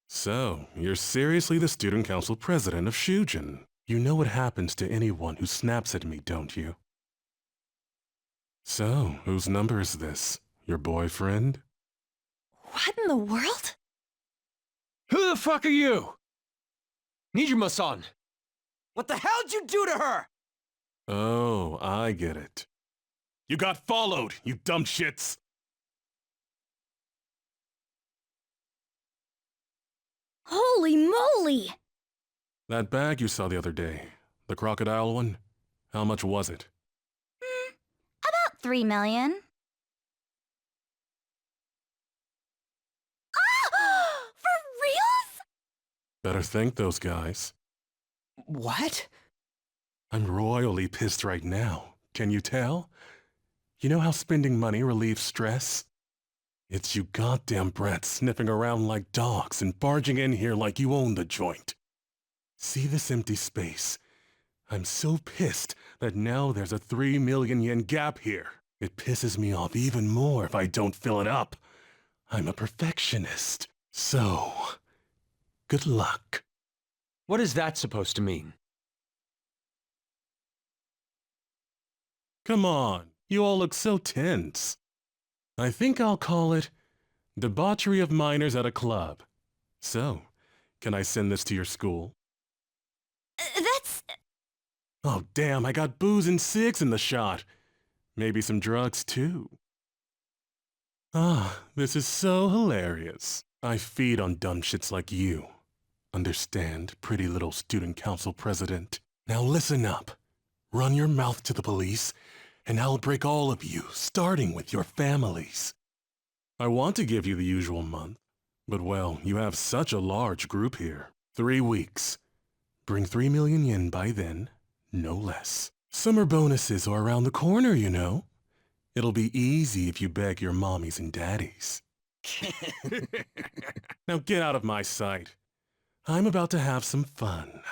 So, you're seriously the student council president of Shujin. You know what happens to anyone who snaps at me, don't you? So, whose number is this? Your boyfriend? What in the world? Who the fuck are you? Nijima-san! What the hell'd you do to her? Oh, I get it. You got followed, you dumb shits! Holy moly! That bag you saw the other day, the crocodile one, how much was it? About 3 million. Ah! For reals? Better thank those guys. What? I'm royally pissed right now. Can you tell? You know how spending money relieves stress? It's you goddamn brats sniffing around like dogs and barging in here like you own the joint. See this empty space? I'm so pissed that now there's a 3 million yen gap here. It pisses me off even more if I don't fill it up. I'm a perfectionist. So, good luck. What is that supposed to mean? Come on, you all look so tense. I think I'll call it debauchery of minors at a club. So, can I send this to your school? That's... Oh damn, I got booze and cigs in the shot. Maybe some drugs too. Ah, this is so hilarious. I feed on dumb shits like you. Understand, pretty little student council president? Now listen up. Run your mouth to the police, and I'll break all of you, starting with your families. I want to give you the usual month, but well, you have such a large group here. 3 weeks. Bring 3 million yen by then, no less. Summer bonuses are around the corner, you know. It'll be easy if you beg your mommies and daddies. Now get out of my sight. I'm about to have some fun.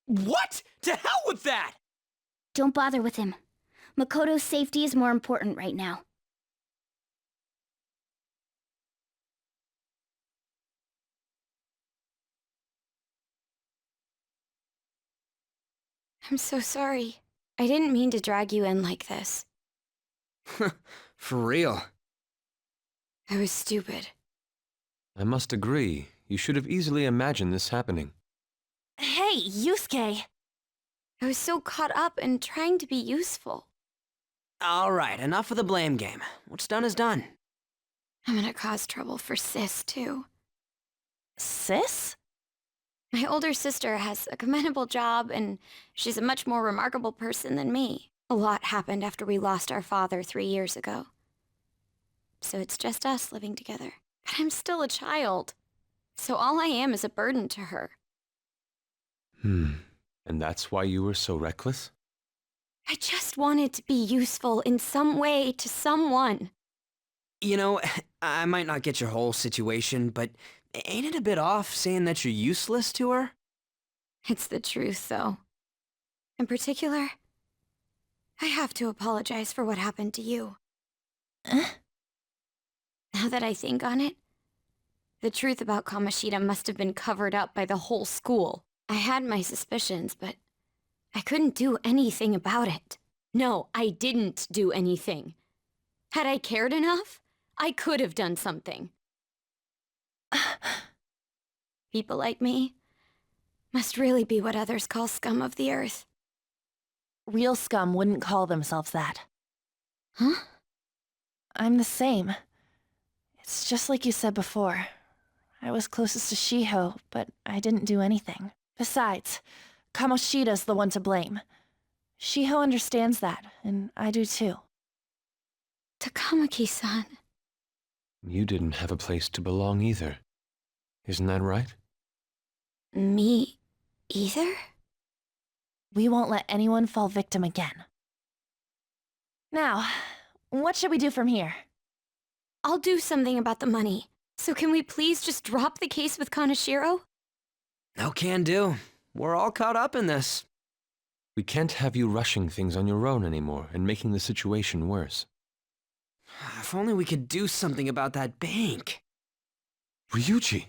What? To hell with that! Don't bother with him. Makoto's safety is more important right now. I'm so sorry. I didn't mean to drag you in like this. For real. I was stupid. I must agree. You should have easily imagined this happening. Hey, Yusuke! I was so caught up in trying to be useful. Alright, enough of the blame game. What's done is done. I'm gonna cause trouble for Sis, too. Sis? My older sister has a commendable job, and she's a much more remarkable person than me. A lot happened after we lost our father 3 years ago. So it's just us living together. But I'm still a child. So all I am is a burden to her. And that's why you were so reckless? I just wanted to be useful in some way to someone. You know, I might not get your whole situation, but ain't it a bit off saying that you're useless to her? It's the truth, though. In particular, I have to apologize for what happened to you. Now that I think on it, the truth about Kamoshida must have been covered up by the whole school. I had my suspicions, but I couldn't do anything about it. No, I didn't do anything. Had I cared enough, I could have done something. People like me must really be what others call scum of the earth. Real scum wouldn't call themselves that. Huh? I'm the same. It's just like you said before. I was closest to Shiho, but I didn't do anything. Besides, Kamoshida's the one to blame. Shiho understands that, and I do too. Takamaki-san. You didn't have a place to belong either. Isn't that right? Me either? We won't let anyone fall victim again. Now, what should we do from here? I'll do something about the money. So can we please just drop the case with Kaneshiro? No can do. We're all caught up in this. We can't have you rushing things on your own anymore and making the situation worse. If only we could do something about that bank. Ryuji!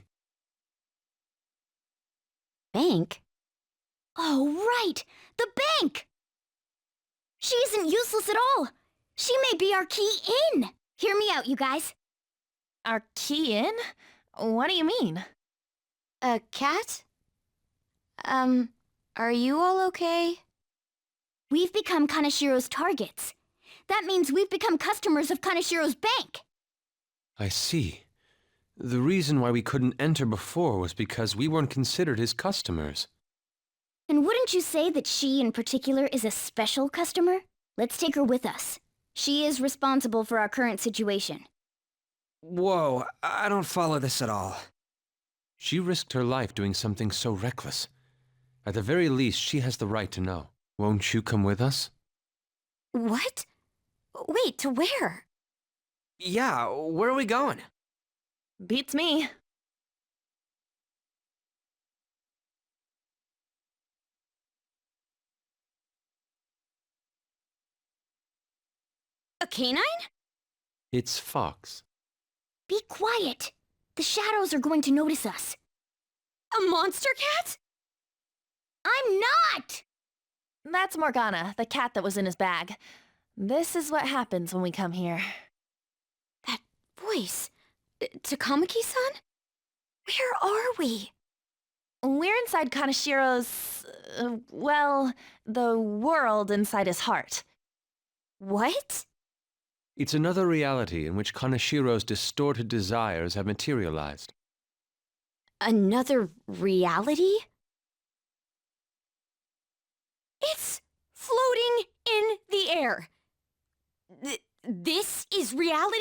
Bank? Oh, right! The bank! She isn't useless at all! She may be our key in! Hear me out, you guys. Our key in? What do you mean? A cat? Are you all okay? We've become Kaneshiro's targets. That means we've become customers of Kaneshiro's bank. I see. The reason why we couldn't enter before was because we weren't considered his customers. And wouldn't you say that she in particular is a special customer? Let's take her with us. She is responsible for our current situation. Whoa, I don't follow this at all. She risked her life doing something so reckless. At the very least, she has the right to know. Won't you come with us? What? Wait, to where? Yeah, where are we going? Beats me. A canine? It's Fox. Be quiet. The shadows are going to notice us. A monster cat? I'm not! That's Morgana, the cat that was in his bag. This is what happens when we come here. That voice. Takamaki-san? Where are we? We're inside Kaneshiro's, well, the world inside his heart. What? It's another reality in which Kaneshiro's distorted desires have materialized. Another reality? It's floating in the air. This is reality?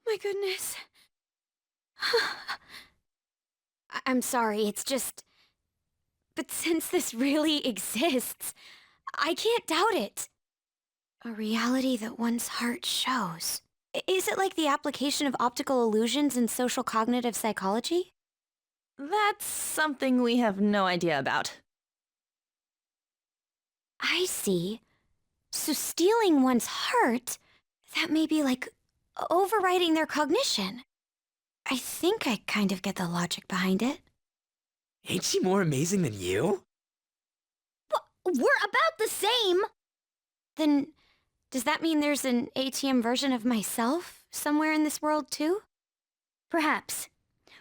My goodness. I'm sorry, it's just... But since this really exists, I can't doubt it. A reality that one's heart shows. Is it like the application of optical illusions in social cognitive psychology? That's something we have no idea about. I see. So stealing one's heart, that may be like overriding their cognition. I think I kind of get the logic behind it. Ain't she more amazing than you? We're about the same! Then, does that mean there's an ATM version of myself somewhere in this world too? Perhaps.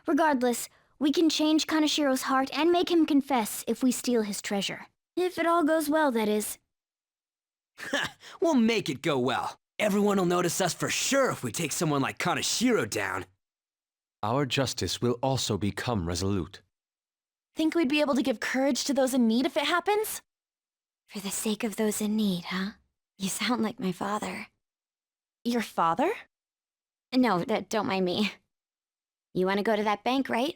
Regardless, we can change Kaneshiro's heart and make him confess if we steal his treasure. If it all goes well, that is. We'll make it go well. Everyone will notice us for sure if we take someone like Kaneshiro down. Our justice will also become resolute. Think we'd be able to give courage to those in need if it happens? For the sake of those in need, huh? You sound like my father. Your father? No, don't mind me. You want to go to that bank, right?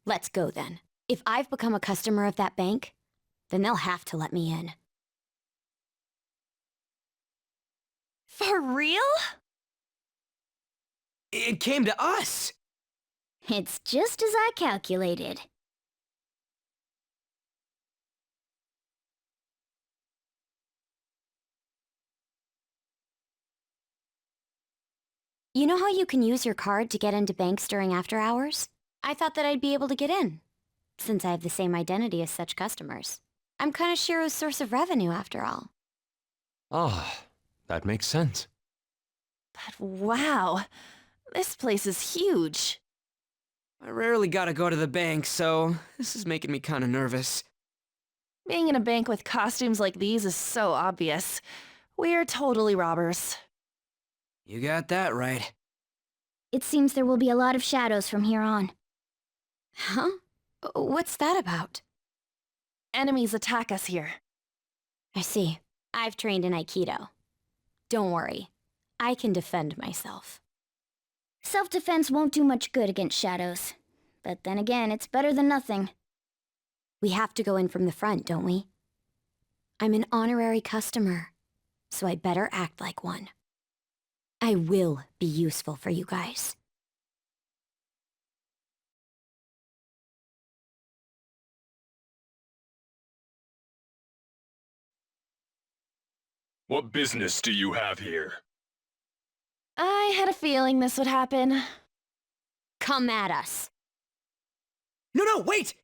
Let's go then. If I've become a customer of that bank, then they'll have to let me in. For real? It came to us! It's just as I calculated. You know how you can use your card to get into banks during after hours? I thought that I'd be able to get in, since I have the same identity as such customers. I'm Kanashiro's source of revenue, after all. Ah, that makes sense. But wow, this place is huge. I rarely gotta go to the bank, so this is making me kinda nervous. Being in a bank with costumes like these is so obvious. We're totally robbers. You got that right. It seems there will be a lot of shadows from here on. Huh? What's that about? Enemies attack us here. I see. I've trained in Aikido. Don't worry. I can defend myself. Self-defense won't do much good against shadows. But then again, it's better than nothing. We have to go in from the front, don't we? I'm an honorary customer, so I better act like one. I will be useful for you guys. What business do you have here? I had a feeling this would happen. Come at us. No, wait!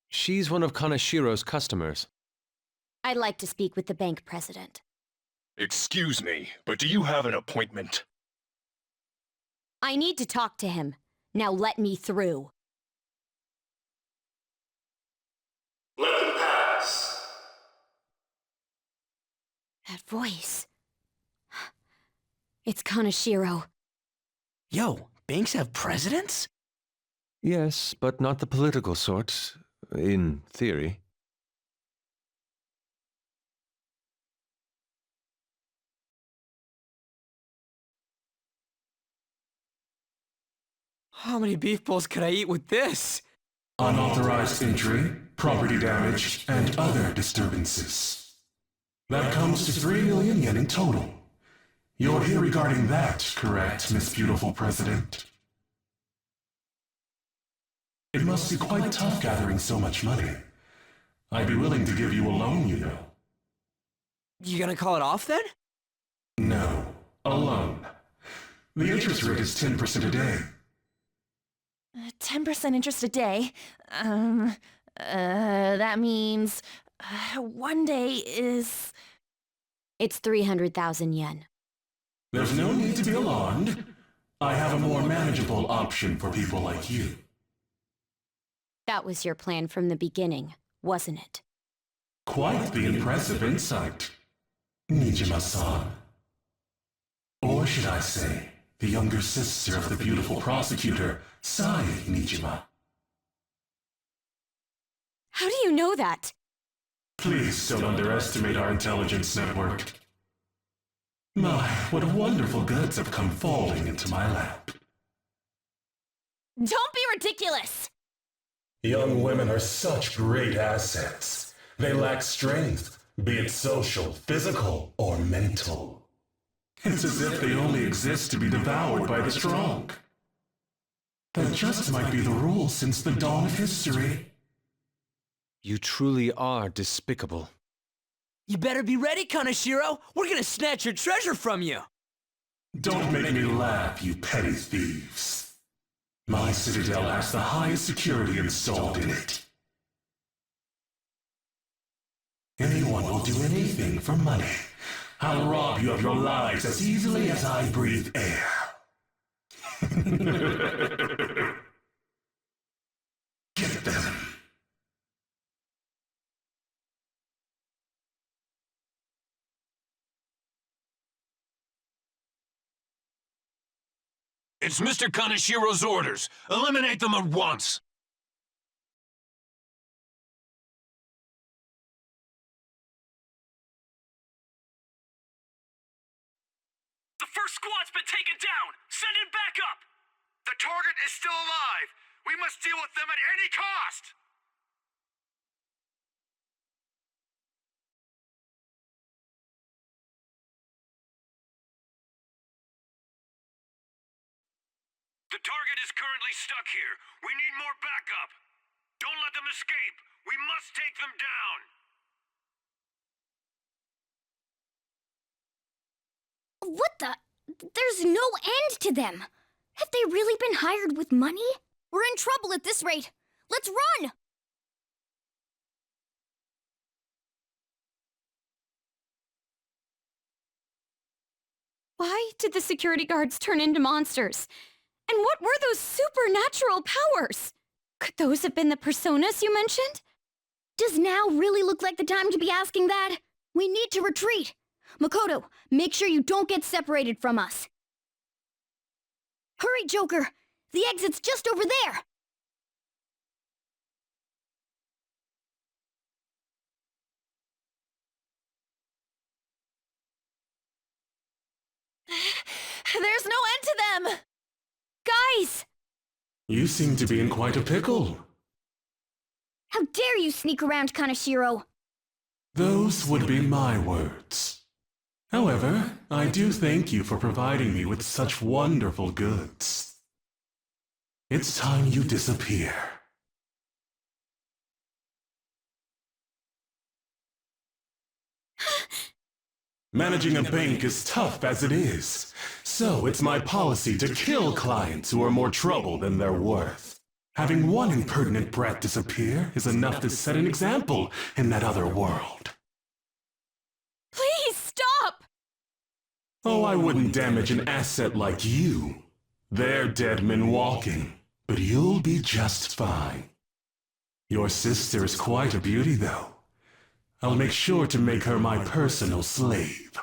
She's one of Kanashiro's customers. I'd like to speak with the bank president. Excuse me, but do you have an appointment? I need to talk to him. Now let me through. Let them pass. That voice. It's Kanashiro. Yo, banks have presidents? Yes, but not the political sort, in theory. How many beef bowls could I eat with this? Unauthorized entry, property damage, and other disturbances. That comes to 3 million yen in total. You're here regarding that, correct, Miss Beautiful President? It must be quite tough gathering so much money. I'd be willing to give you a loan, you know. You gonna call it off then? No, a loan. The interest rate is 10% a day. 10% interest a day. That means... one day is... It's 300,000 yen. There's no need to be alarmed. I have a more manageable option for people like you. That was your plan from the beginning, wasn't it? Quite the impressive insight, Nijima-san. Or should I say, the younger sister of the beautiful prosecutor, Sai Nijima. How do you know that? Please don't underestimate our intelligence network. My, what wonderful goods have come falling into my lap. Don't be ridiculous! Young women are such great assets. They lack strength, be it social, physical, or mental. It's as if they only exist to be devoured by the strong. That just might be the rule since the dawn of history. You truly are despicable. You better be ready, Kanashiro! We're gonna snatch your treasure from you! Don't make me laugh, you petty thieves. My citadel has the highest security installed in it. Anyone will do anything for money. I'll rob you of your lives as easily as I breathe air. Get them. It's Mr. Kanashiro's orders. Eliminate them at once. The first squad's been taken down! Send it back up! The target is still alive! We must deal with them at any cost! The target is currently stuck here. We need more backup. Don't let them escape. We must take them down. What the? There's no end to them. Have they really been hired with money? We're in trouble at this rate. Let's run! Why did the security guards turn into monsters? And what were those supernatural powers? Could those have been the personas you mentioned? Does now really look like the time to be asking that? We need to retreat. Makoto, make sure you don't get separated from us. Hurry, Joker! The exit's just over there! There's no end to them! Guys! You seem to be in quite a pickle. How dare you sneak around, Kaneshiro? Those would be my words. However, I do thank you for providing me with such wonderful goods. It's time you disappear. Managing a bank is tough as it is, so it's my policy to kill clients who are more trouble than they're worth. Having one impertinent brat disappear is enough to set an example in that other world. Please stop! Oh, I wouldn't damage an asset like you. They're dead men walking, but you'll be just fine. Your sister is quite a beauty, though. I'll make sure to make her my personal slave.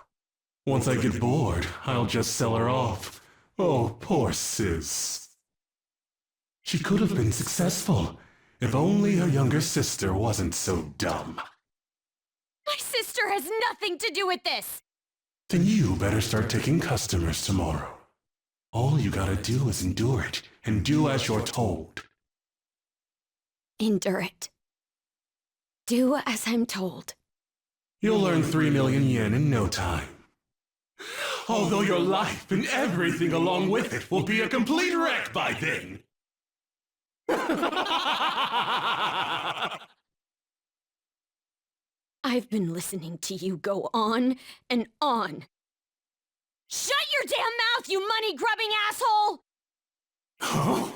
Once I get bored, I'll just sell her off. Oh, poor sis. She could have been successful, if only her younger sister wasn't so dumb. My sister has nothing to do with this! Then you better start taking customers tomorrow. All you gotta do is endure it, and do as you're told. Endure it. Do as I'm told. You'll earn 3 million yen in no time. Although your life and everything along with it will be a complete wreck by then. I've been listening to you go on and on. Shut your damn mouth, you money-grubbing asshole! Huh?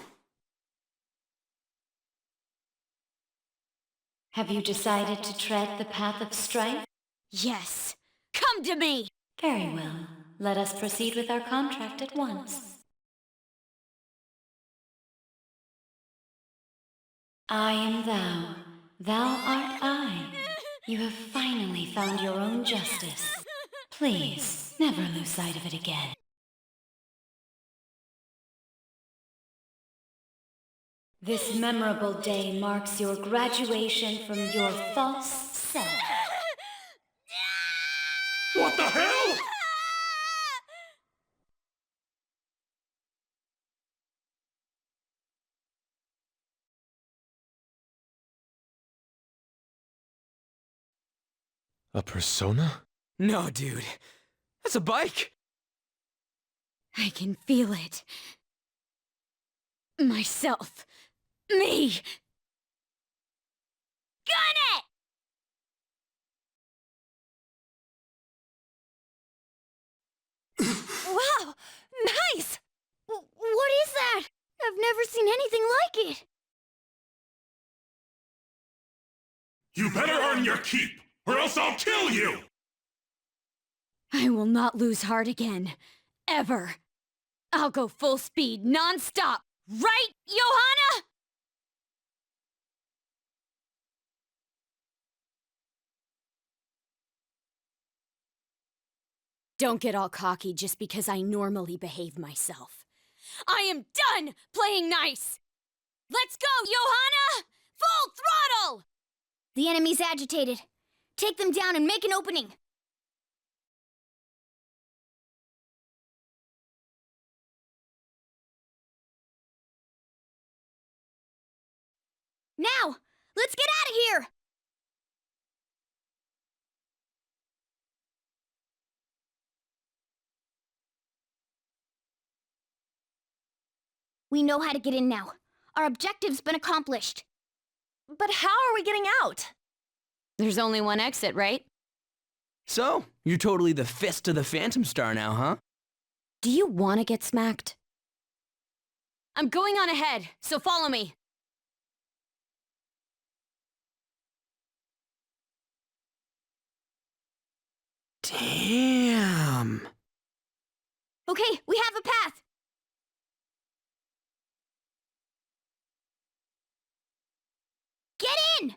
Have you decided to tread the path of strife? Yes. Come to me! Very well. Let us proceed with our contract at once. I am thou. Thou art I. You have finally found your own justice. Please, never lose sight of it again. This memorable day marks your graduation from your false self. What the hell? A persona? No, dude. That's a bike! I can feel it. Myself. Me! Gun it! Wow! Nice! What is that? I've never seen anything like it. You better earn your keep, or else I'll kill you! I will not lose heart again. Ever. I'll go full speed, non-stop. Right, Johanna? Don't get all cocky just because I normally behave myself. I am done playing nice! Let's go, Johanna! Full throttle! The enemy's agitated. Take them down and make an opening. Now, let's get out of here! We know how to get in now. Our objective's been accomplished. But how are we getting out? There's only one exit, right? So, you're totally the fist of the Phantom Star now, huh? Do you want to get smacked? I'm going on ahead, so follow me. Damn. Okay, we have a path. Get in!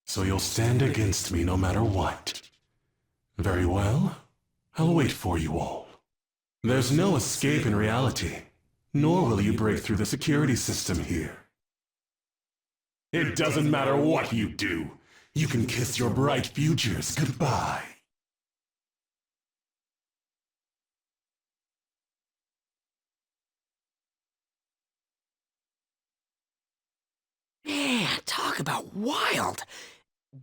So you'll stand against me no matter what. Very well. I'll wait for you all. There's no escape in reality, nor will you break through the security system here. It doesn't matter what you do. You can kiss your bright futures goodbye. Man, talk about wild.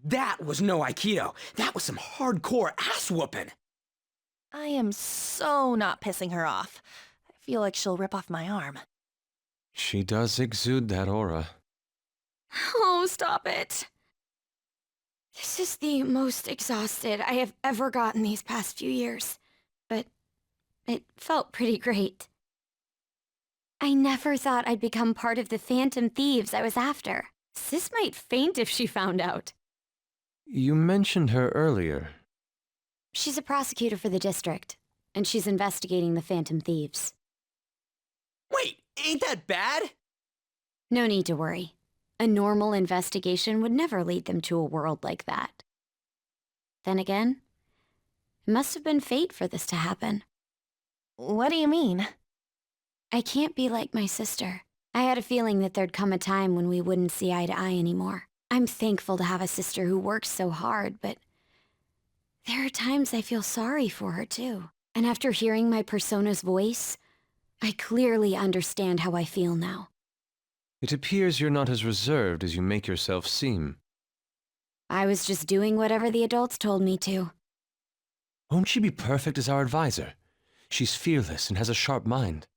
That was no Aikido. That was some hardcore ass whooping. I am so not pissing her off. I feel like she'll rip off my arm. She does exude that aura. Oh, stop it. This is the most exhausted I have ever gotten these past few years, but it felt pretty great. I never thought I'd become part of the Phantom Thieves I was after. Sis might faint if she found out. You mentioned her earlier. She's a prosecutor for the district, and she's investigating the Phantom Thieves. Wait, ain't that bad? No need to worry. A normal investigation would never lead them to a world like that. Then again, it must have been fate for this to happen. What do you mean? I can't be like my sister. I had a feeling that there'd come a time when we wouldn't see eye to eye anymore. I'm thankful to have a sister who works so hard, but there are times I feel sorry for her too. And after hearing my persona's voice, I clearly understand how I feel now. It appears you're not as reserved as you make yourself seem. I was just doing whatever the adults told me to. Won't she be perfect as our advisor? She's fearless and has a sharp mind.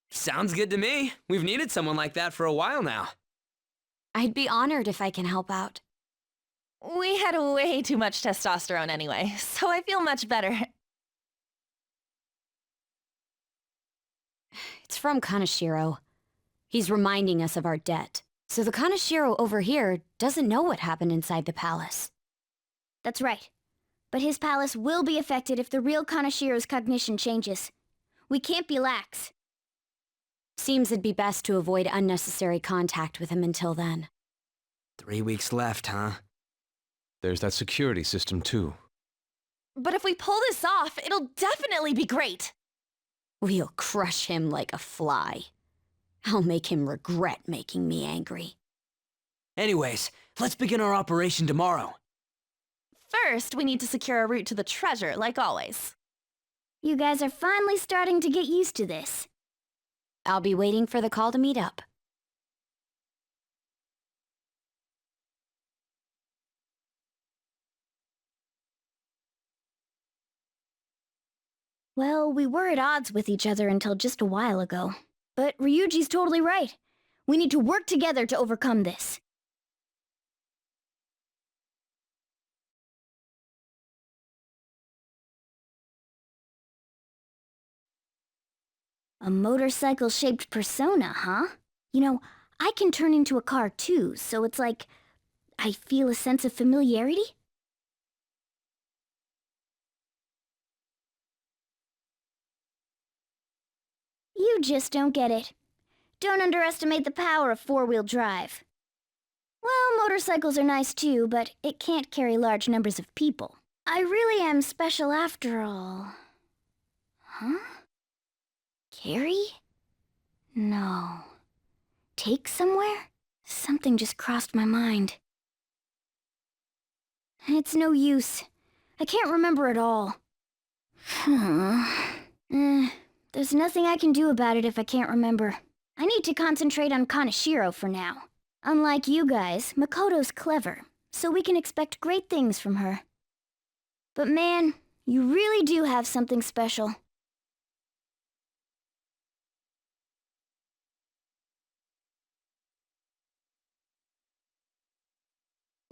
Sounds good to me. We've needed someone like that for a while now. I'd be honored if I can help out. We had way too much testosterone anyway, so I feel much better. It's from Kaneshiro. He's reminding us of our debt. So the Kaneshiro over here doesn't know what happened inside the palace. That's right. But his palace will be affected if the real Kaneshiro's cognition changes. We can't be lax. Seems it'd be best to avoid unnecessary contact with him until then. 3 weeks left, huh? There's that security system too. But if we pull this off, it'll definitely be great. We'll crush him like a fly. I'll make him regret making me angry. Anyways, let's begin our operation tomorrow. First, we need to secure a route to the treasure, like always. You guys are finally starting to get used to this. I'll be waiting for the call to meet up. Well, we were at odds with each other until just a while ago. But Ryuji's totally right. We need to work together to overcome this. A motorcycle-shaped persona, huh? You know, I can turn into a car too, so it's like I feel a sense of familiarity. You just don't get it. Don't underestimate the power of four-wheel drive. Well, motorcycles are nice too, but it can't carry large numbers of people. I really am special after all. Huh? Carry? No. Take somewhere? Something just crossed my mind. It's no use. I can't remember it all. There's nothing I can do about it if I can't remember. I need to concentrate on Kaneshiro for now. Unlike you guys, Makoto's clever, so we can expect great things from her. But man, you really do have something special.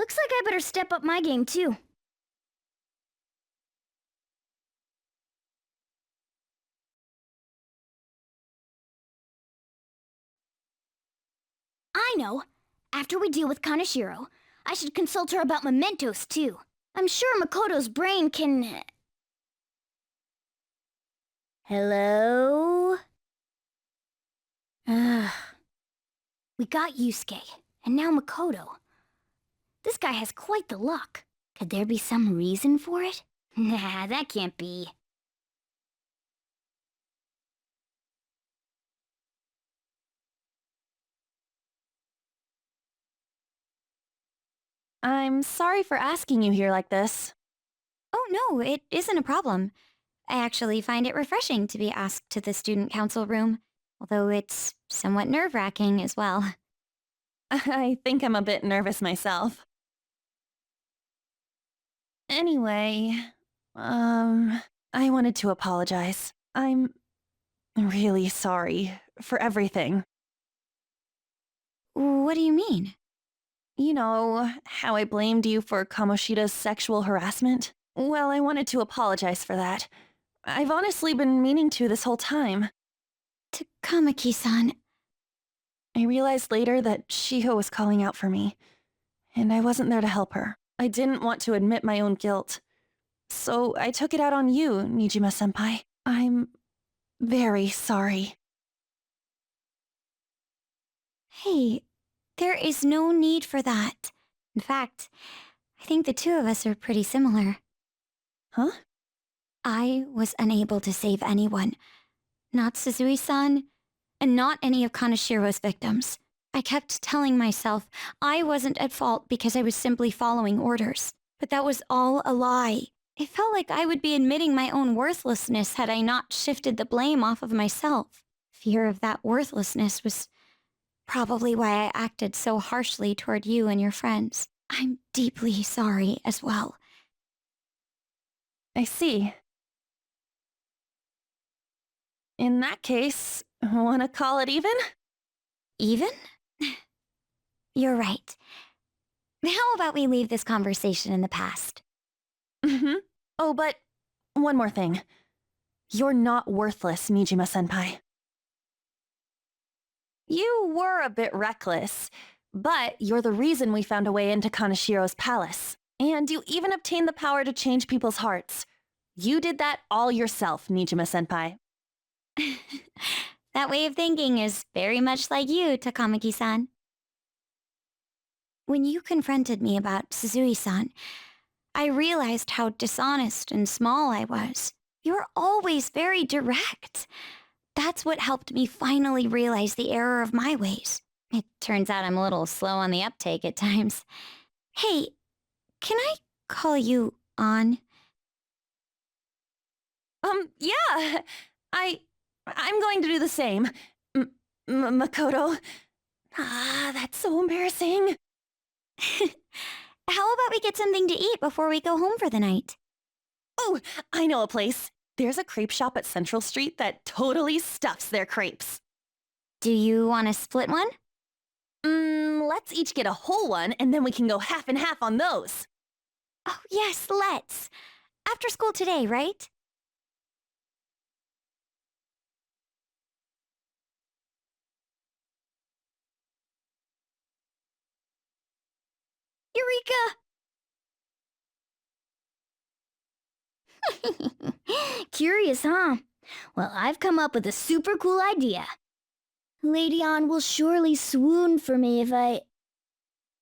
Looks like I better step up my game too. I know. After we deal with Kaneshiro, I should consult her about mementos too. I'm sure Makoto's brain can... Hello? Ugh. We got Yusuke, and now Makoto. This guy has quite the luck. Could there be some reason for it? Nah, that can't be. I'm sorry for asking you here like this. Oh, no, it isn't a problem. I actually find it refreshing to be asked to the student council room, although it's somewhat nerve-wracking as well. I think I'm a bit nervous myself. Anyway, I wanted to apologize. I'm really sorry for everything. What do you mean? You know, how I blamed you for Kamoshida's sexual harassment? Well, I wanted to apologize for that. I've honestly been meaning to this whole time. Takamaki-san. I realized later that Shiho was calling out for me, and I wasn't there to help her. I didn't want to admit my own guilt. So I took it out on you, Nijima-senpai. I'm very sorry. Hey, there is no need for that. In fact, I think the two of us are pretty similar. Huh? I was unable to save anyone. Not Suzui-san, and not any of Kaneshiro's victims. I kept telling myself I wasn't at fault because I was simply following orders. But that was all a lie. It felt like I would be admitting my own worthlessness had I not shifted the blame off of myself. Fear of that worthlessness was probably why I acted so harshly toward you and your friends. I'm deeply sorry as well. I see. In that case, wanna call it even? Even? You're right. How about we leave this conversation in the past? Mm-hmm. Oh, but one more thing. You're not worthless, Nijima-senpai. You were a bit reckless, but you're the reason we found a way into Kaneshiro's palace. And you even obtained the power to change people's hearts. You did that all yourself, Nijima-senpai. That way of thinking is very much like you, Takamaki-san. When you confronted me about Suzui-san, I realized how dishonest and small I was. You're always very direct. That's what helped me finally realize the error of my ways. It turns out I'm a little slow on the uptake at times. Hey, can I call you on? Yeah. I'm going to do the same. Makoto. Ah, that's so embarrassing. How about we get something to eat before we go home for the night? Oh, I know a place. There's a crepe shop at Central Street that totally stuffs their crepes. Do you want to split one? Let's each get a whole one, and then we can go half and half on those. Oh, yes, let's. After school today, right? Eureka! Curious, huh? Well, I've come up with a super cool idea. Lady Ann will surely swoon for me if I...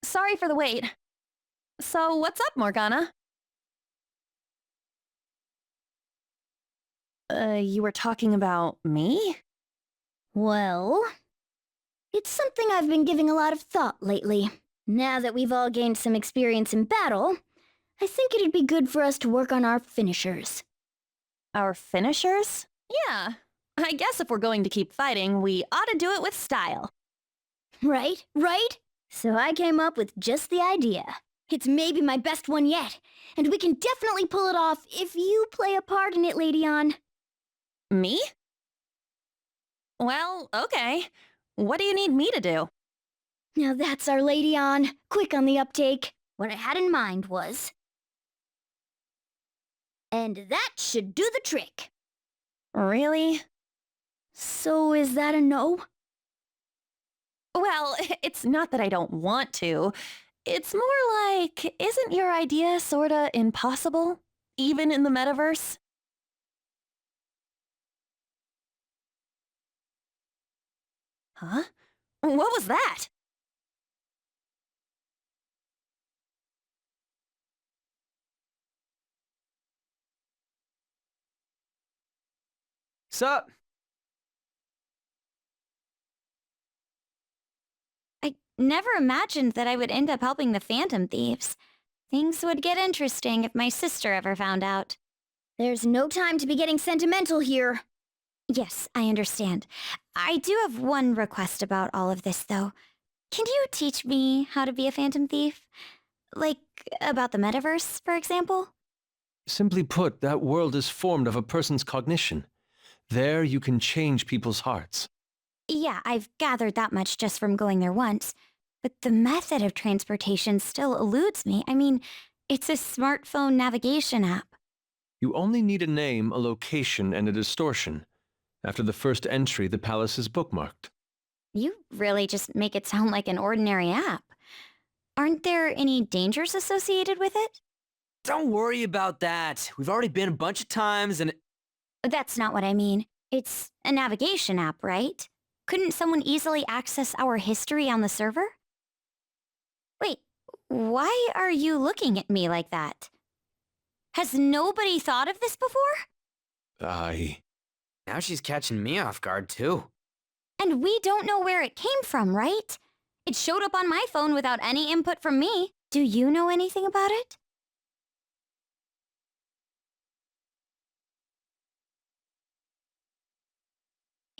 Sorry for the wait. So what's up, Morgana? You were talking about me? Well, it's something I've been giving a lot of thought lately. Now that we've all gained some experience in battle, I think it'd be good for us to work on our finishers. Our finishers? Yeah. I guess if we're going to keep fighting, we ought to do it with style. Right? So I came up with just the idea. It's maybe my best one yet, and we can definitely pull it off if you play a part in it, Lady Ann. Me? Well, okay. What do you need me to do? Now that's our Lady Ann. Quick on the uptake. What I had in mind was... And that should do the trick. Really? So is that a no? Well, it's not that I don't want to. It's more like, isn't your idea sorta impossible? Even in the metaverse? Huh? What was that? Sup? I never imagined that I would end up helping the Phantom Thieves. Things would get interesting if my sister ever found out. There's no time to be getting sentimental here. Yes, I understand. I do have one request about all of this, though. Can you teach me how to be a Phantom Thief? Like, about the metaverse, for example? Simply put, that world is formed of a person's cognition. There you can change people's hearts. Yeah, I've gathered that much just from going there once. But the method of transportation still eludes me. I mean, it's a smartphone navigation app. You only need a name, a location, and a distortion. After the first entry, the palace is bookmarked. You really just make it sound like an ordinary app. Aren't there any dangers associated with it? Don't worry about that. We've already been a bunch of times and... That's not what I mean. It's a navigation app, right? Couldn't someone easily access our history on the server? Wait, why are you looking at me like that? Has nobody thought of this before? Now she's catching me off guard, too. And we don't know where it came from, right? It showed up on my phone without any input from me. Do you know anything about it?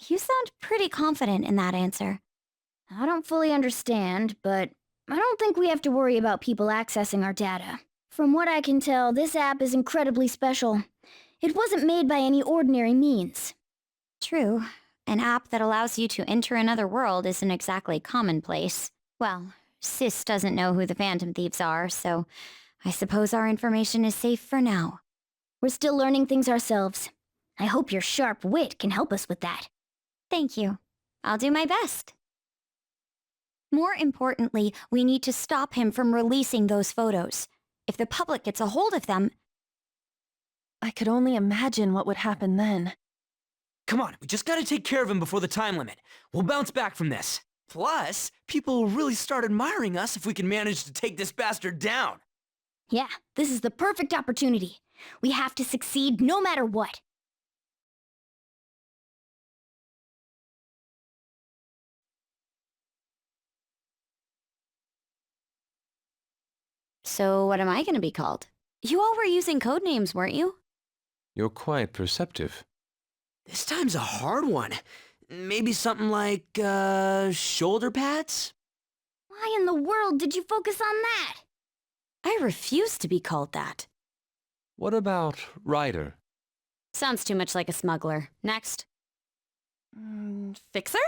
You sound pretty confident in that answer. I don't fully understand, but I don't think we have to worry about people accessing our data. From what I can tell, this app is incredibly special. It wasn't made by any ordinary means. True. An app that allows you to enter another world isn't exactly commonplace. Well, Sis doesn't know who the Phantom Thieves are, so I suppose our information is safe for now. We're still learning things ourselves. I hope your sharp wit can help us with that. Thank you. I'll do my best. More importantly, we need to stop him from releasing those photos. If the public gets a hold of them... I could only imagine what would happen then. Come on, we just gotta take care of him before the time limit. We'll bounce back from this. Plus, people will really start admiring us if we can manage to take this bastard down. Yeah, this is the perfect opportunity. We have to succeed no matter what. So what am I gonna be called? You all were using code names, weren't you? You're quite perceptive. This time's a hard one. Maybe something like, shoulder pads? Why in the world did you focus on that? I refuse to be called that. What about Ryder? Sounds too much like a smuggler. Next. Fixer?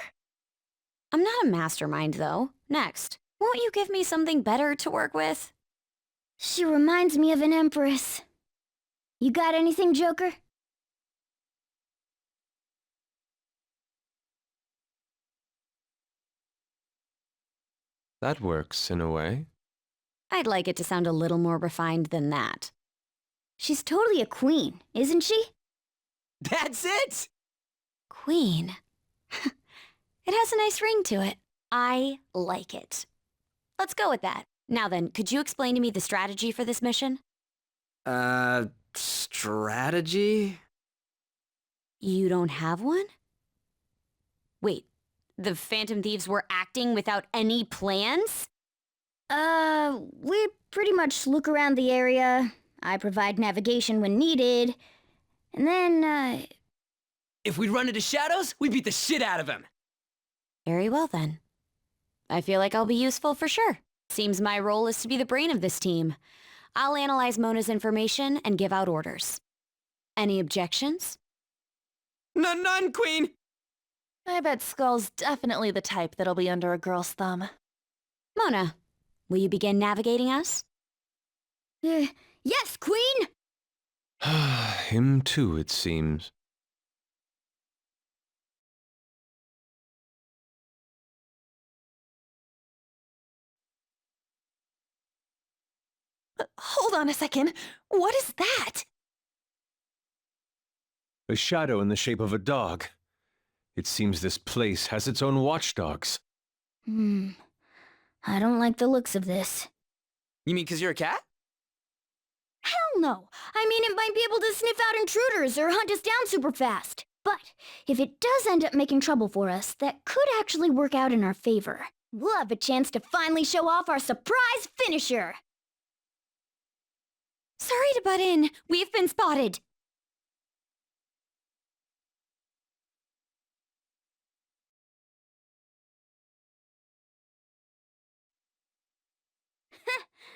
I'm not a mastermind, though. Next. Won't you give me something better to work with? She reminds me of an empress. You got anything, Joker? That works in a way. I'd like it to sound a little more refined than that. She's totally a queen, isn't she? That's it! Queen. It has a nice ring to it. I like it. Let's go with that. Now then, could you explain to me the strategy for this mission? Strategy? You don't have one? Wait, the Phantom Thieves were acting without any plans? We pretty much look around the area. I provide navigation when needed. And then, If we'd run into Shadows, we beat the shit out of him. Very well then. I feel like I'll be useful for sure. Seems my role is to be the brain of this team. I'll analyze Mona's information and give out orders. Any objections? None, Queen! I bet Skull's definitely the type that'll be under a girl's thumb. Mona, will you begin navigating us? Yes, Queen! Him too, it seems. Hold on a second. What is that? A shadow in the shape of a dog. It seems this place has its own watchdogs. I don't like the looks of this. You mean 'cause you're a cat? Hell no! I mean, it might be able to sniff out intruders or hunt us down super fast. But if it does end up making trouble for us, that could actually work out in our favor. We'll have a chance to finally show off our surprise finisher! Sorry to butt in. We've been spotted.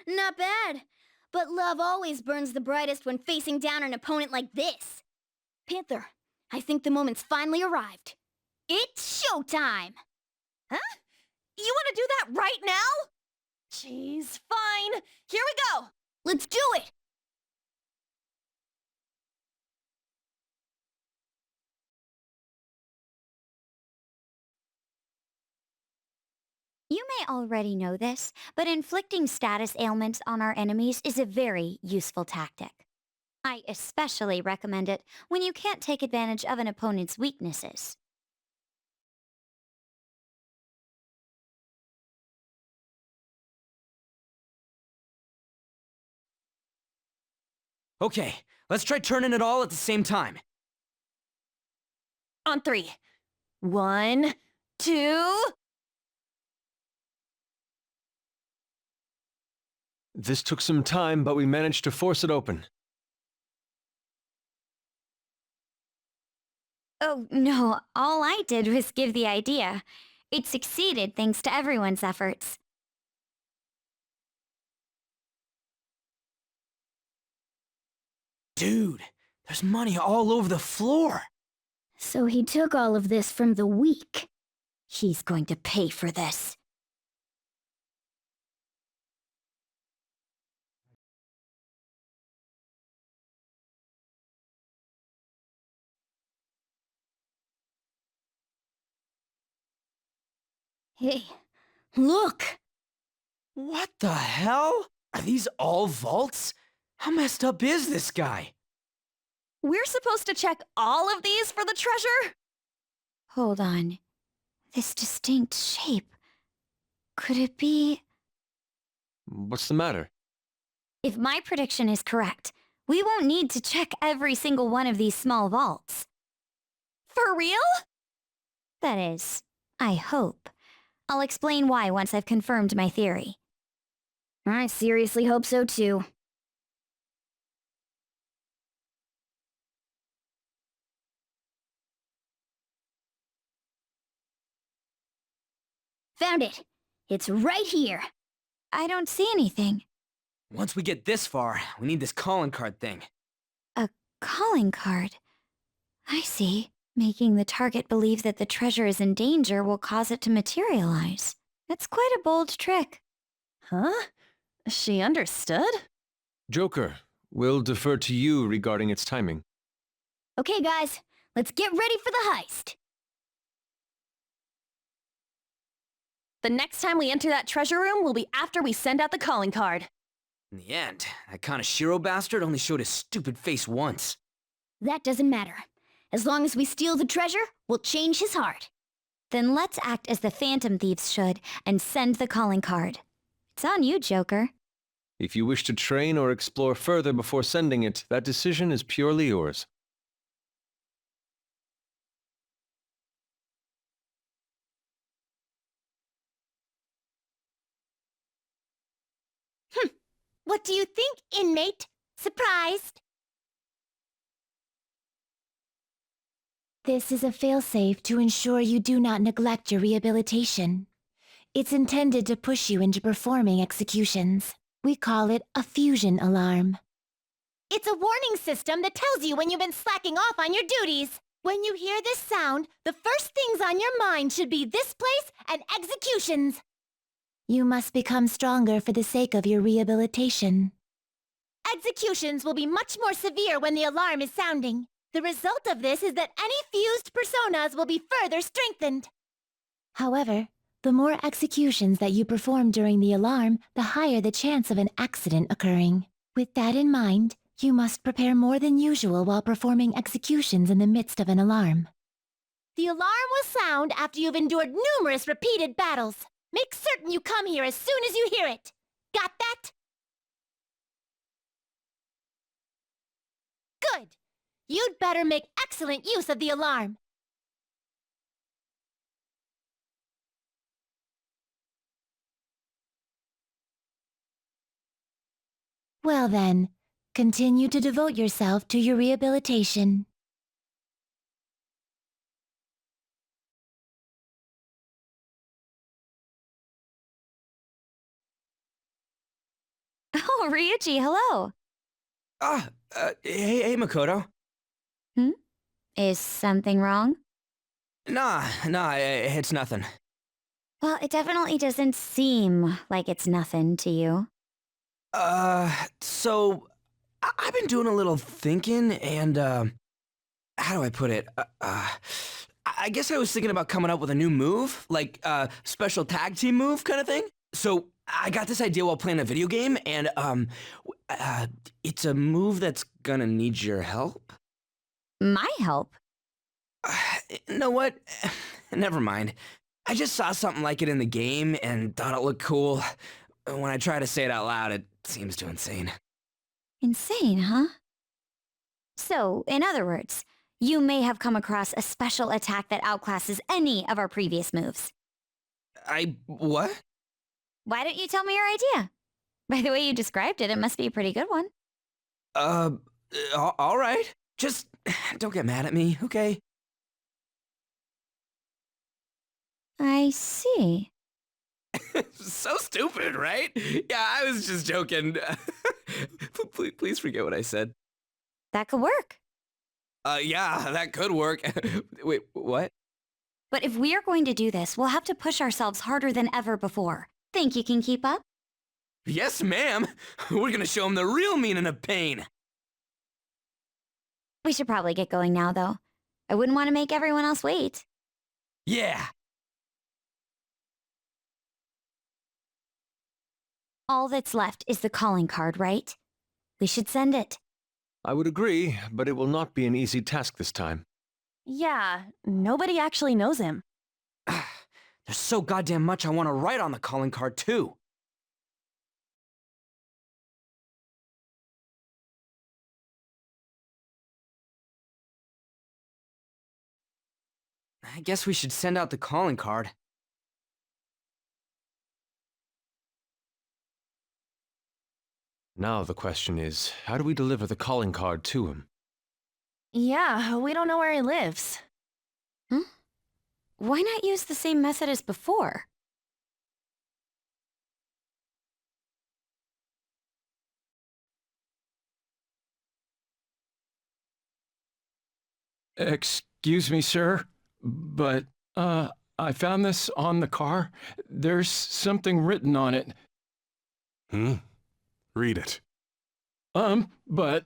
Not bad. But love always burns the brightest when facing down an opponent like this. Panther, I think the moment's finally arrived. It's showtime! Huh? You want to do that right now? Jeez, fine. Here we go. Let's do it! You may already know this, but inflicting status ailments on our enemies is a very useful tactic. I especially recommend it when you can't take advantage of an opponent's weaknesses. Okay, let's try turning it all at the same time. On 3. 1, 2... This took some time, but we managed to force it open. Oh, no, all I did was give the idea. It succeeded thanks to everyone's efforts. Dude, there's money all over the floor. So he took all of this from the weak. He's going to pay for this. Hey, look! What the hell? Are these all vaults? How messed up is this guy? We're supposed to check all of these for the treasure? Hold on. This distinct shape. Could it be... What's the matter? If my prediction is correct, we won't need to check every single one of these small vaults. For real? That is, I hope. I'll explain why once I've confirmed my theory. I seriously hope so too. Found it! It's right here! I don't see anything. Once we get this far, we need this calling card thing. A calling card? I see. Making the target believe that the treasure is in danger will cause it to materialize. That's quite a bold trick. Huh? She understood? Joker, we'll defer to you regarding its timing. Okay guys, let's get ready for the heist! The next time we enter that treasure room will be after we send out the calling card. In the end, that Kanashiro bastard only showed his stupid face once. That doesn't matter. As long as we steal the treasure, we'll change his heart. Then let's act as the Phantom Thieves should and send the calling card. It's on you, Joker. If you wish to train or explore further before sending it, that decision is purely yours. What do you think, inmate? Surprised? This is a failsafe to ensure you do not neglect your rehabilitation. It's intended to push you into performing executions. We call it a fusion alarm. It's a warning system that tells you when you've been slacking off on your duties. When you hear this sound, the first things on your mind should be this place and executions. You must become stronger for the sake of your rehabilitation. Executions will be much more severe when the alarm is sounding. The result of this is that any fused personas will be further strengthened. However, the more executions that you perform during the alarm, the higher the chance of an accident occurring. With that in mind, you must prepare more than usual while performing executions in the midst of an alarm. The alarm will sound after you've endured numerous repeated battles. Make certain you come here as soon as you hear it. Got that? Good. You'd better make excellent use of the alarm. Well then, continue to devote yourself to your rehabilitation. Oh, Ryuji, hello. Hey, Makoto. Is something wrong? Nah, it's nothing. Well, it definitely doesn't seem like it's nothing to you. So, I've been doing a little thinking, and, how do I put it? I guess I was thinking about coming up with a new move, like a special tag team move kind of thing. So, I got this idea while playing a video game, and, it's a move that's gonna need your help. My help? You know what? Never mind. I just saw something like it in the game and thought it looked cool. When I try to say it out loud, it seems too insane. Insane, huh? So, in other words, you may have come across a special attack that outclasses any of our previous moves. What? Why don't you tell me your idea? By the way you described it, it must be a pretty good one. All right. Just don't get mad at me, okay? I see. So stupid, right? Yeah, I was just joking. Please forget what I said. That could work. Yeah, that could work. Wait, what? But if we are going to do this, we'll have to push ourselves harder than ever before. Think you can keep up? Yes, ma'am. We're gonna show him the real meaning of pain. We should probably get going now, though. I wouldn't want to make everyone else wait. Yeah. All that's left is the calling card, right? We should send it. I would agree, but it will not be an easy task this time. Yeah, nobody actually knows him. There's so goddamn much I want to write on the calling card, too. I guess we should send out the calling card. Now the question is, how do we deliver the calling card to him? Yeah, we don't know where he lives. Why not use the same method as before? Excuse me, sir, but, I found this on the car. There's something written on it. Read it. But...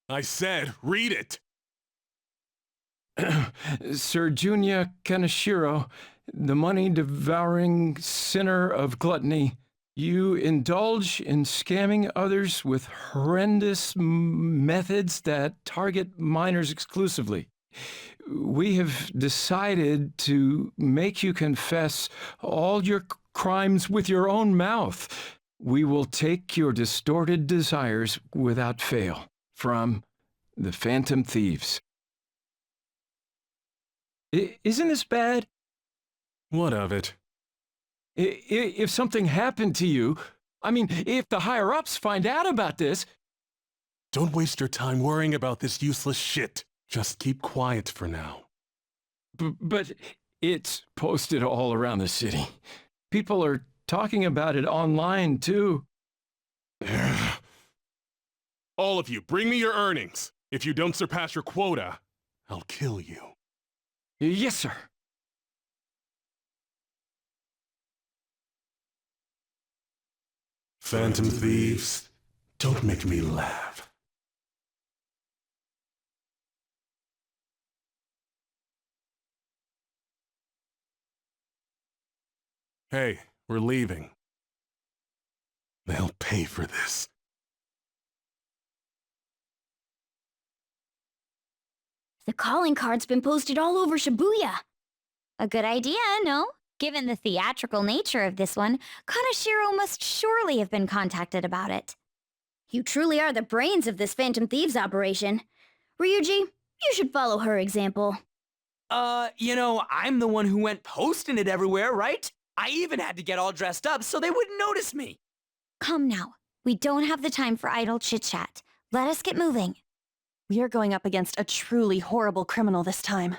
I said, read it! Sir Junya Kaneshiro, the money-devouring sinner of gluttony, you indulge in scamming others with horrendous methods that target minors exclusively. We have decided to make you confess all your crimes with your own mouth. We will take your distorted desires without fail. From the Phantom Thieves. Isn't this bad? What of it? If something happened to you, I mean, if the higher-ups find out about this... Don't waste your time worrying about this useless shit. Just keep quiet for now. But it's posted all around the city. People are talking about it online, too. All of you, bring me your earnings. If you don't surpass your quota, I'll kill you. Yes, sir. Phantom Thieves, Don't make me laugh. Hey, we're leaving. They'll pay for this. The calling card's been posted all over Shibuya. A good idea, no? Given the theatrical nature of this one, Kaneshiro must surely have been contacted about it. You truly are the brains of this Phantom Thieves operation. Ryuji, you should follow her example. I'm the one who went posting it everywhere, right? I even had to get all dressed up so they wouldn't notice me. Come now. We don't have the time for idle chit-chat. Let us get moving. We are going up against a truly horrible criminal this time.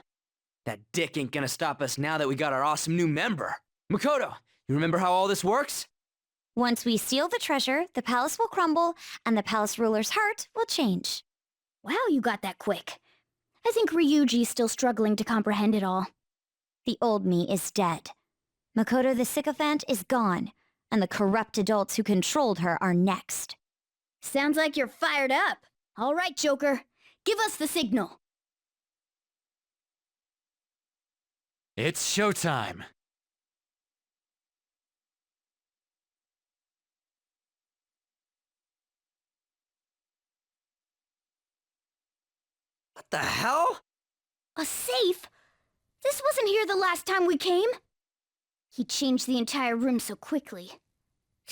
That dick ain't gonna stop us now that we got our awesome new member. Makoto, you remember how all this works? Once we steal the treasure, the palace will crumble, and the palace ruler's heart will change. Wow, you got that quick. I think Ryuji's still struggling to comprehend it all. The old me is dead. Makoto the sycophant is gone, and the corrupt adults who controlled her are next. Sounds like you're fired up. All right, Joker. Give us the signal. It's showtime. What the hell? A safe? This wasn't here the last time we came. He changed the entire room so quickly.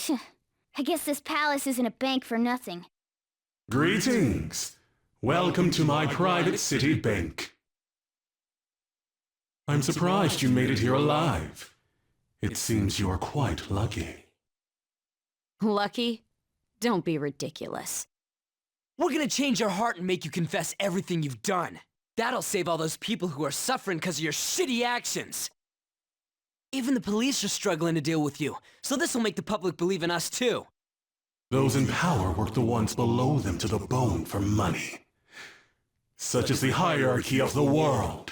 I guess this palace isn't a bank for nothing. Greetings. Welcome to my private city bank. I'm surprised you made it here alive. It seems you're quite lucky. Lucky? Don't be ridiculous. We're gonna change your heart and make you confess everything you've done. That'll save all those people who are suffering because of your shitty actions. Even the police are struggling to deal with you, so this will make the public believe in us too. Those in power work the ones below them to the bone for money. Such is the hierarchy of the world.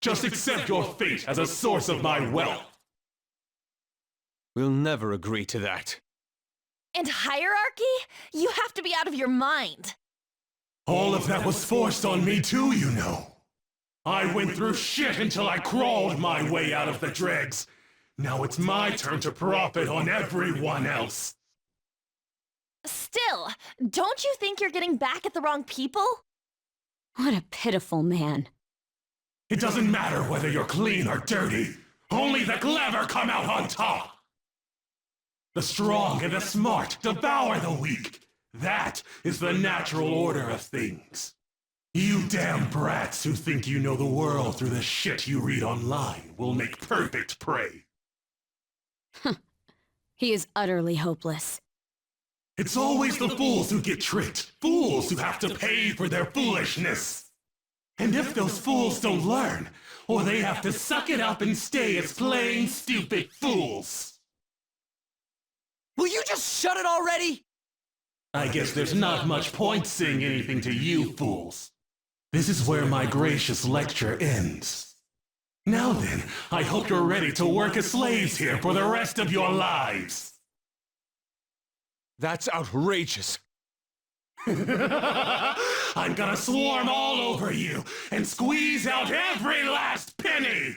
Just accept your fate as a source of my wealth. We'll never agree to that. And hierarchy? You have to be out of your mind. All of that was forced on me too, you know. I went through shit until I crawled my way out of the dregs. Now it's my turn to profit on everyone else. Still, don't you think you're getting back at the wrong people? What a pitiful man. It doesn't matter whether you're clean or dirty. Only the clever come out on top. The strong and the smart devour the weak. That is the natural order of things. You damn brats who think you know the world through the shit you read online will make perfect prey. He is utterly hopeless. It's always the fools who get tricked. Fools who have to pay for their foolishness. And if those fools don't learn, or they have to suck it up and stay as plain stupid fools. Will you just shut it already? I guess there's not much point saying anything to you fools. This is where my gracious lecture ends. Now then, I hope you're ready to work as slaves here for the rest of your lives. That's outrageous. I'm gonna swarm all over you and squeeze out every last penny!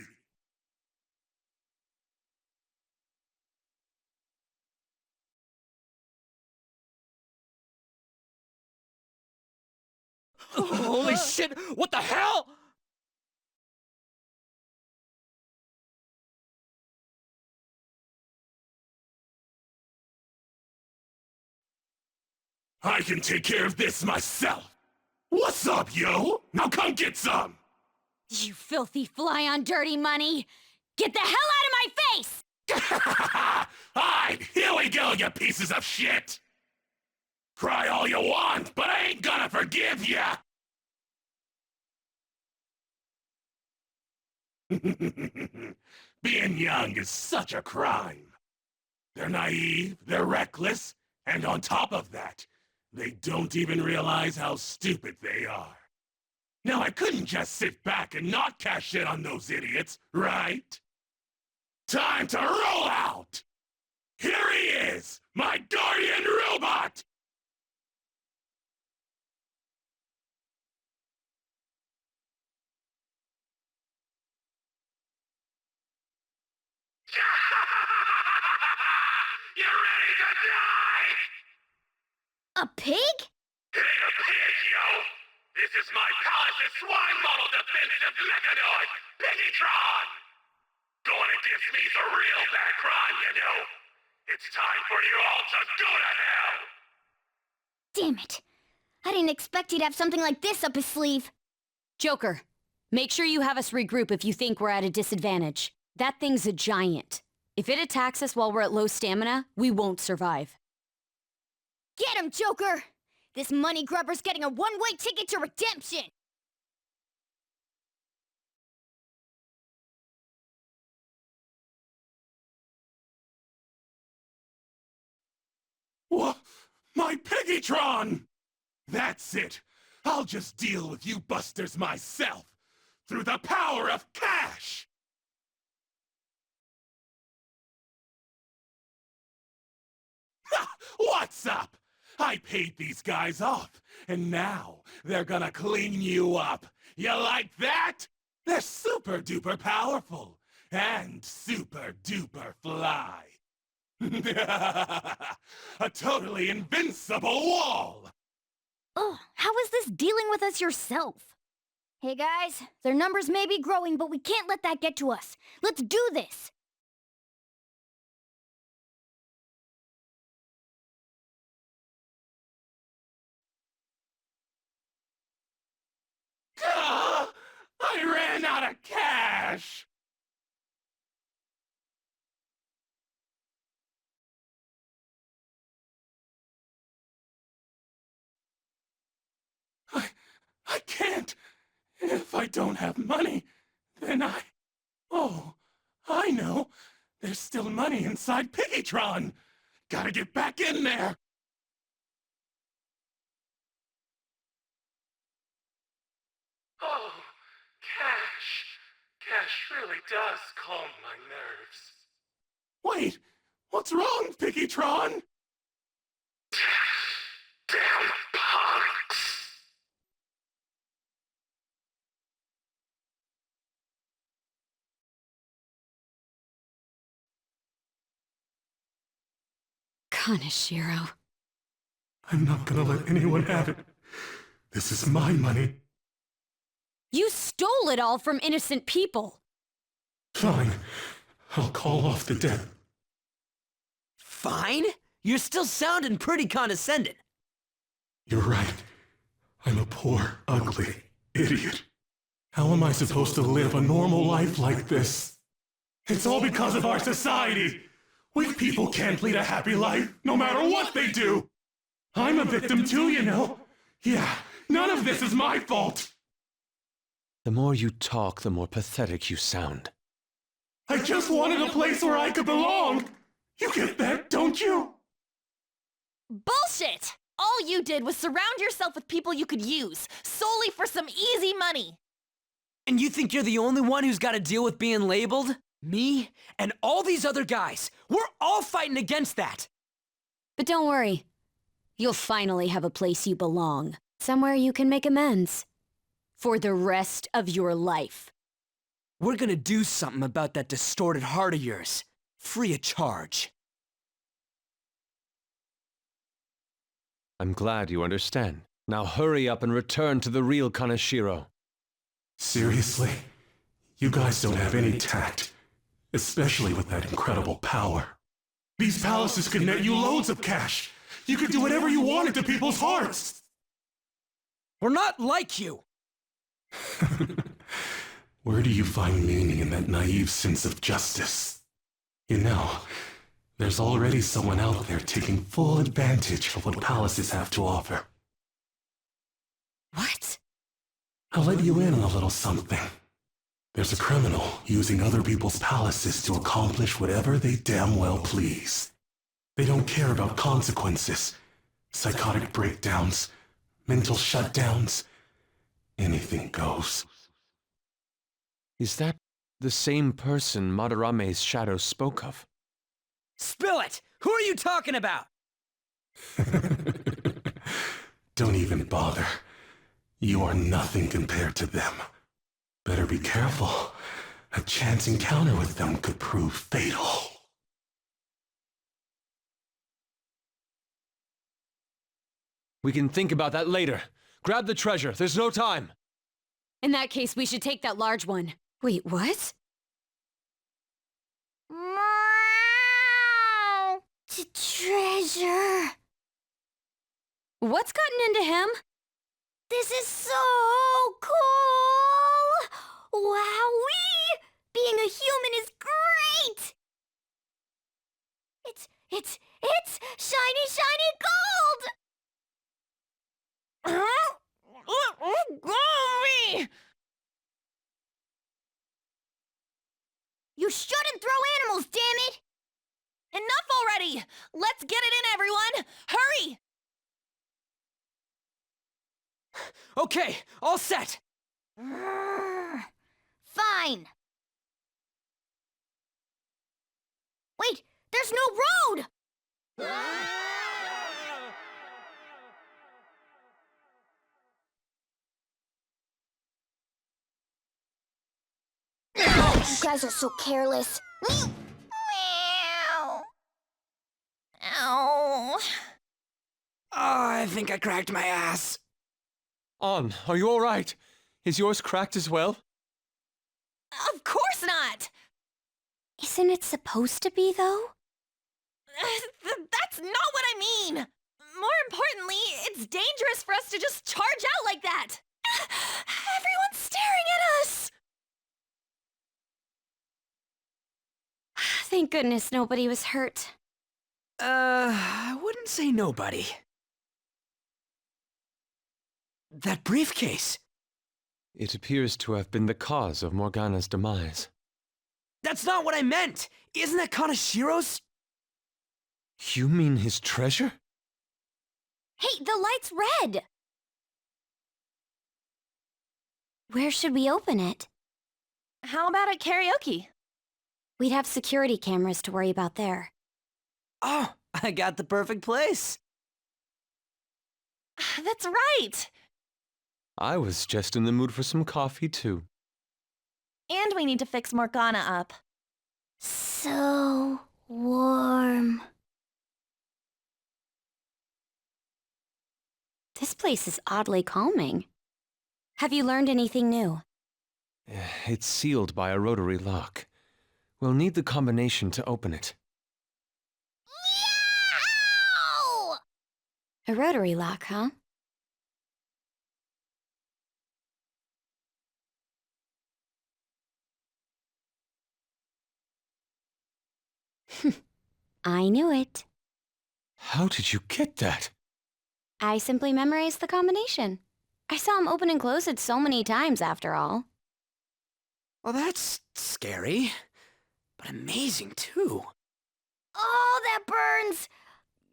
Holy shit, what the hell? I can take care of this myself. What's up, yo? Now come get some! You filthy fly on dirty money! Get the hell out of my face! Alright, here we go, you pieces of shit! Cry all you want, but I ain't gonna forgive ya! Being young is such a crime. They're naive, they're reckless, and on top of that, they don't even realize how stupid they are. Now I couldn't just sit back and not cash in on those idiots, right? Time to roll out! Here he is, my guardian robot! You ready to die? A pig? It ain't a pig, yo! This is my palace's swine model defensive mechanoid, Piggytron! Going against me's a real bad crime, you know. It's time for you all to go to hell! Damn it. I didn't expect he'd have something like this up his sleeve. Joker, make sure you have us regroup if you think we're at a disadvantage. That thing's a giant. If it attacks us while we're at low stamina, we won't survive. Get him, Joker! This money grubber's getting a one-way ticket to redemption! What? My Piggytron! That's it! I'll just deal with you busters myself! Through the power of cash! Ha! What's up? I paid these guys off, and now they're gonna clean you up. You like that? They're super duper powerful, and super duper fly. A totally invincible wall! Oh, how is this dealing with us yourself? Hey guys, their numbers may be growing, but we can't let that get to us. Let's do this! I ran out of cash! I can't. If I don't have money, then Oh, I know. There's still money inside Piggytron. Gotta get back in there. Oh, cash. Cash really does calm my nerves. Wait, what's wrong, Piggytron? Damn punks. Kaneshiro. I'm not gonna let anyone have it. This is my money. You stole it all from innocent people! Fine. I'll call off the debt. Fine? You're still sounding pretty condescending. You're right. I'm a poor, ugly idiot. How am I supposed to live a normal life like this? It's all because of our society. Weak people can't lead a happy life, no matter what they do. I'm a victim too, you know. Yeah, none of this is my fault. The more you talk, the more pathetic you sound. I just wanted a place where I could belong. You get that, don't you? Bullshit! All you did was surround yourself with people you could use, solely for some easy money. And you think you're the only one who's got to deal with being labeled? Me and all these other guys, we're all fighting against that. But don't worry. You'll finally have a place you belong. Somewhere you can make amends. For the rest of your life. We're gonna do something about that distorted heart of yours. Free of charge. I'm glad you understand. Now hurry up and return to the real Kaneshiro. Seriously? You guys don't have any tact. Especially with that incredible power. These palaces could net you loads of cash. You could do whatever you wanted to people's hearts. We're not like you. Where do you find meaning in that naive sense of justice? You know, there's already someone out there taking full advantage of what palaces have to offer. What? I'll let you in on a little something. There's a criminal using other people's palaces to accomplish whatever they damn well please. They don't care about consequences, psychotic breakdowns, mental shutdowns. Anything goes. Is that the same person Madarame's shadow spoke of? Spill it! Who are you talking about? Don't even bother. You are nothing compared to them. Better be careful. A chance encounter with them could prove fatal. We can think about that later. Grab the treasure. There's no time. In that case, we should take that large one. Wait, what? Treasure. What's gotten into him? This is so cool! Wowee! Being a human is great! It's shiny, shiny gold! You shouldn't throw animals, damn it! Enough already! Let's get it in, everyone! Hurry! Okay, all set! Fine. Wait, there's no road! You guys are so careless. Ow. Oh, I think I cracked my ass. On, are you all right? Is yours cracked as well? Of course not! Isn't it supposed to be, though? That's not what I mean! More importantly, it's dangerous for us to just charge out like that! Everyone's staring at us! Thank goodness nobody was hurt. I wouldn't say nobody. That briefcase. It appears to have been the cause of Morgana's demise. That's not what I meant! Isn't that Kanashiro's? You mean his treasure? Hey, the light's red! Where should we open it? How about at karaoke? We'd have security cameras to worry about there. Oh, I got the perfect place. That's right! I was just in the mood for some coffee, too. And we need to fix Morgana up. So warm. This place is oddly calming. Have you learned anything new? It's sealed by a rotary lock. We'll need the combination to open it. A rotary lock, huh? I knew it. How did you get that? I simply memorized the combination. I saw him open and close it so many times, after all. Well, that's scary, but amazing, too. Oh, that burns!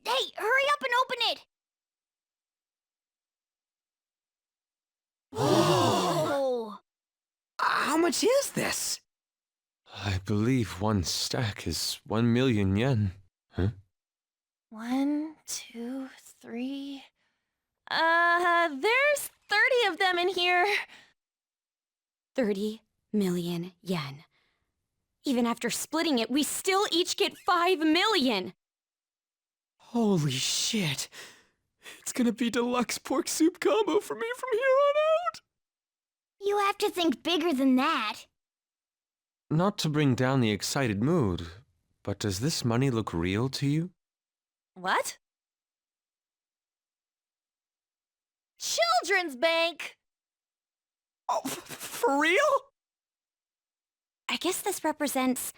Hey, hurry up and open it! Whoa! How much is this? I believe one stack is 1 million yen. Huh? 1, 2, 3... there's 30 of them in here. 30 million yen. Even after splitting it, we still each get 5 million! Holy shit. It's gonna be deluxe pork soup combo for me from here on out. You have to think bigger than that. Not to bring down the excited mood, but does this money look real to you? What? Children's bank! Oh, for real? I guess this represents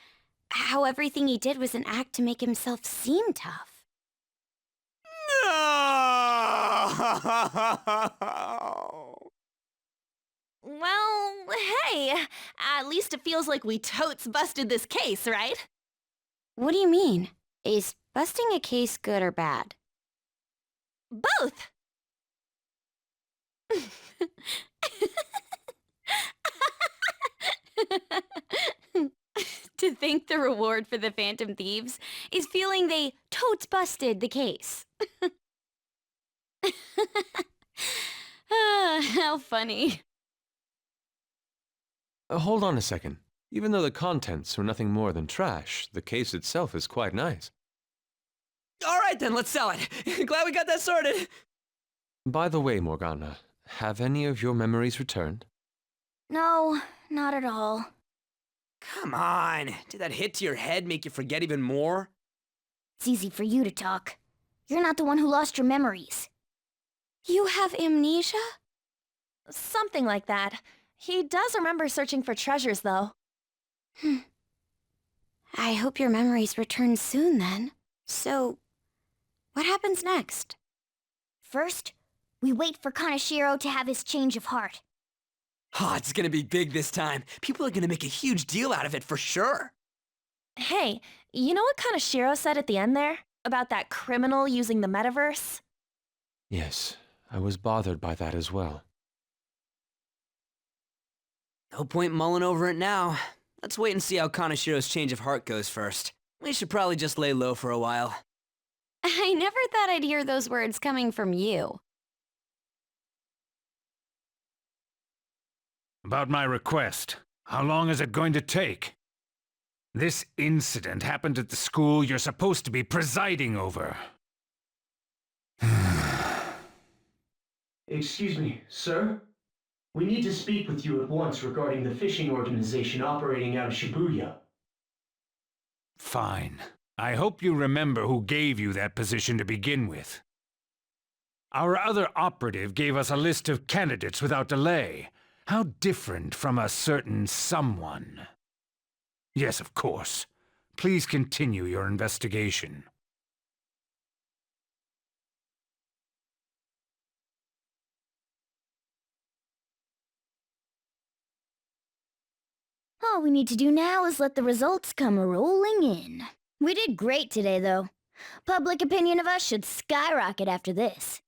how everything he did was an act to make himself seem tough. No! Well, hey, at least it feels like we totes busted this case, right? What do you mean? Is busting a case good or bad? Both! To think the reward for the Phantom Thieves is feeling they totes busted the case. How funny. Hold on a second. Even though the contents are nothing more than trash, the case itself is quite nice. All right then, let's sell it. Glad we got that sorted. By the way, Morgana, have any of your memories returned? No, not at all. Come on, did that hit to your head make you forget even more? It's easy for you to talk. You're not the one who lost your memories. You have amnesia? Something like that. He does remember searching for treasures, though. I hope your memories return soon, then. So, what happens next? First, we wait for Kaneshiro to have his change of heart. Oh, it's gonna be big this time. People are gonna make a huge deal out of it for sure. Hey, you know what Kaneshiro said at the end there? About that criminal using the metaverse? Yes, I was bothered by that as well. No point mulling over it now. Let's wait and see how Kaneshiro's change of heart goes first. We should probably just lay low for a while. I never thought I'd hear those words coming from you. About my request. How long is it going to take? This incident happened at the school you're supposed to be presiding over. Excuse me, sir? We need to speak with you at once regarding the fishing organization operating out of Shibuya. Fine. I hope you remember who gave you that position to begin with. Our other operative gave us a list of candidates without delay. How different from a certain someone. Yes, of course. Please continue your investigation. All we need to do now is let the results come rolling in. We did great today, though. Public opinion of us should skyrocket after this.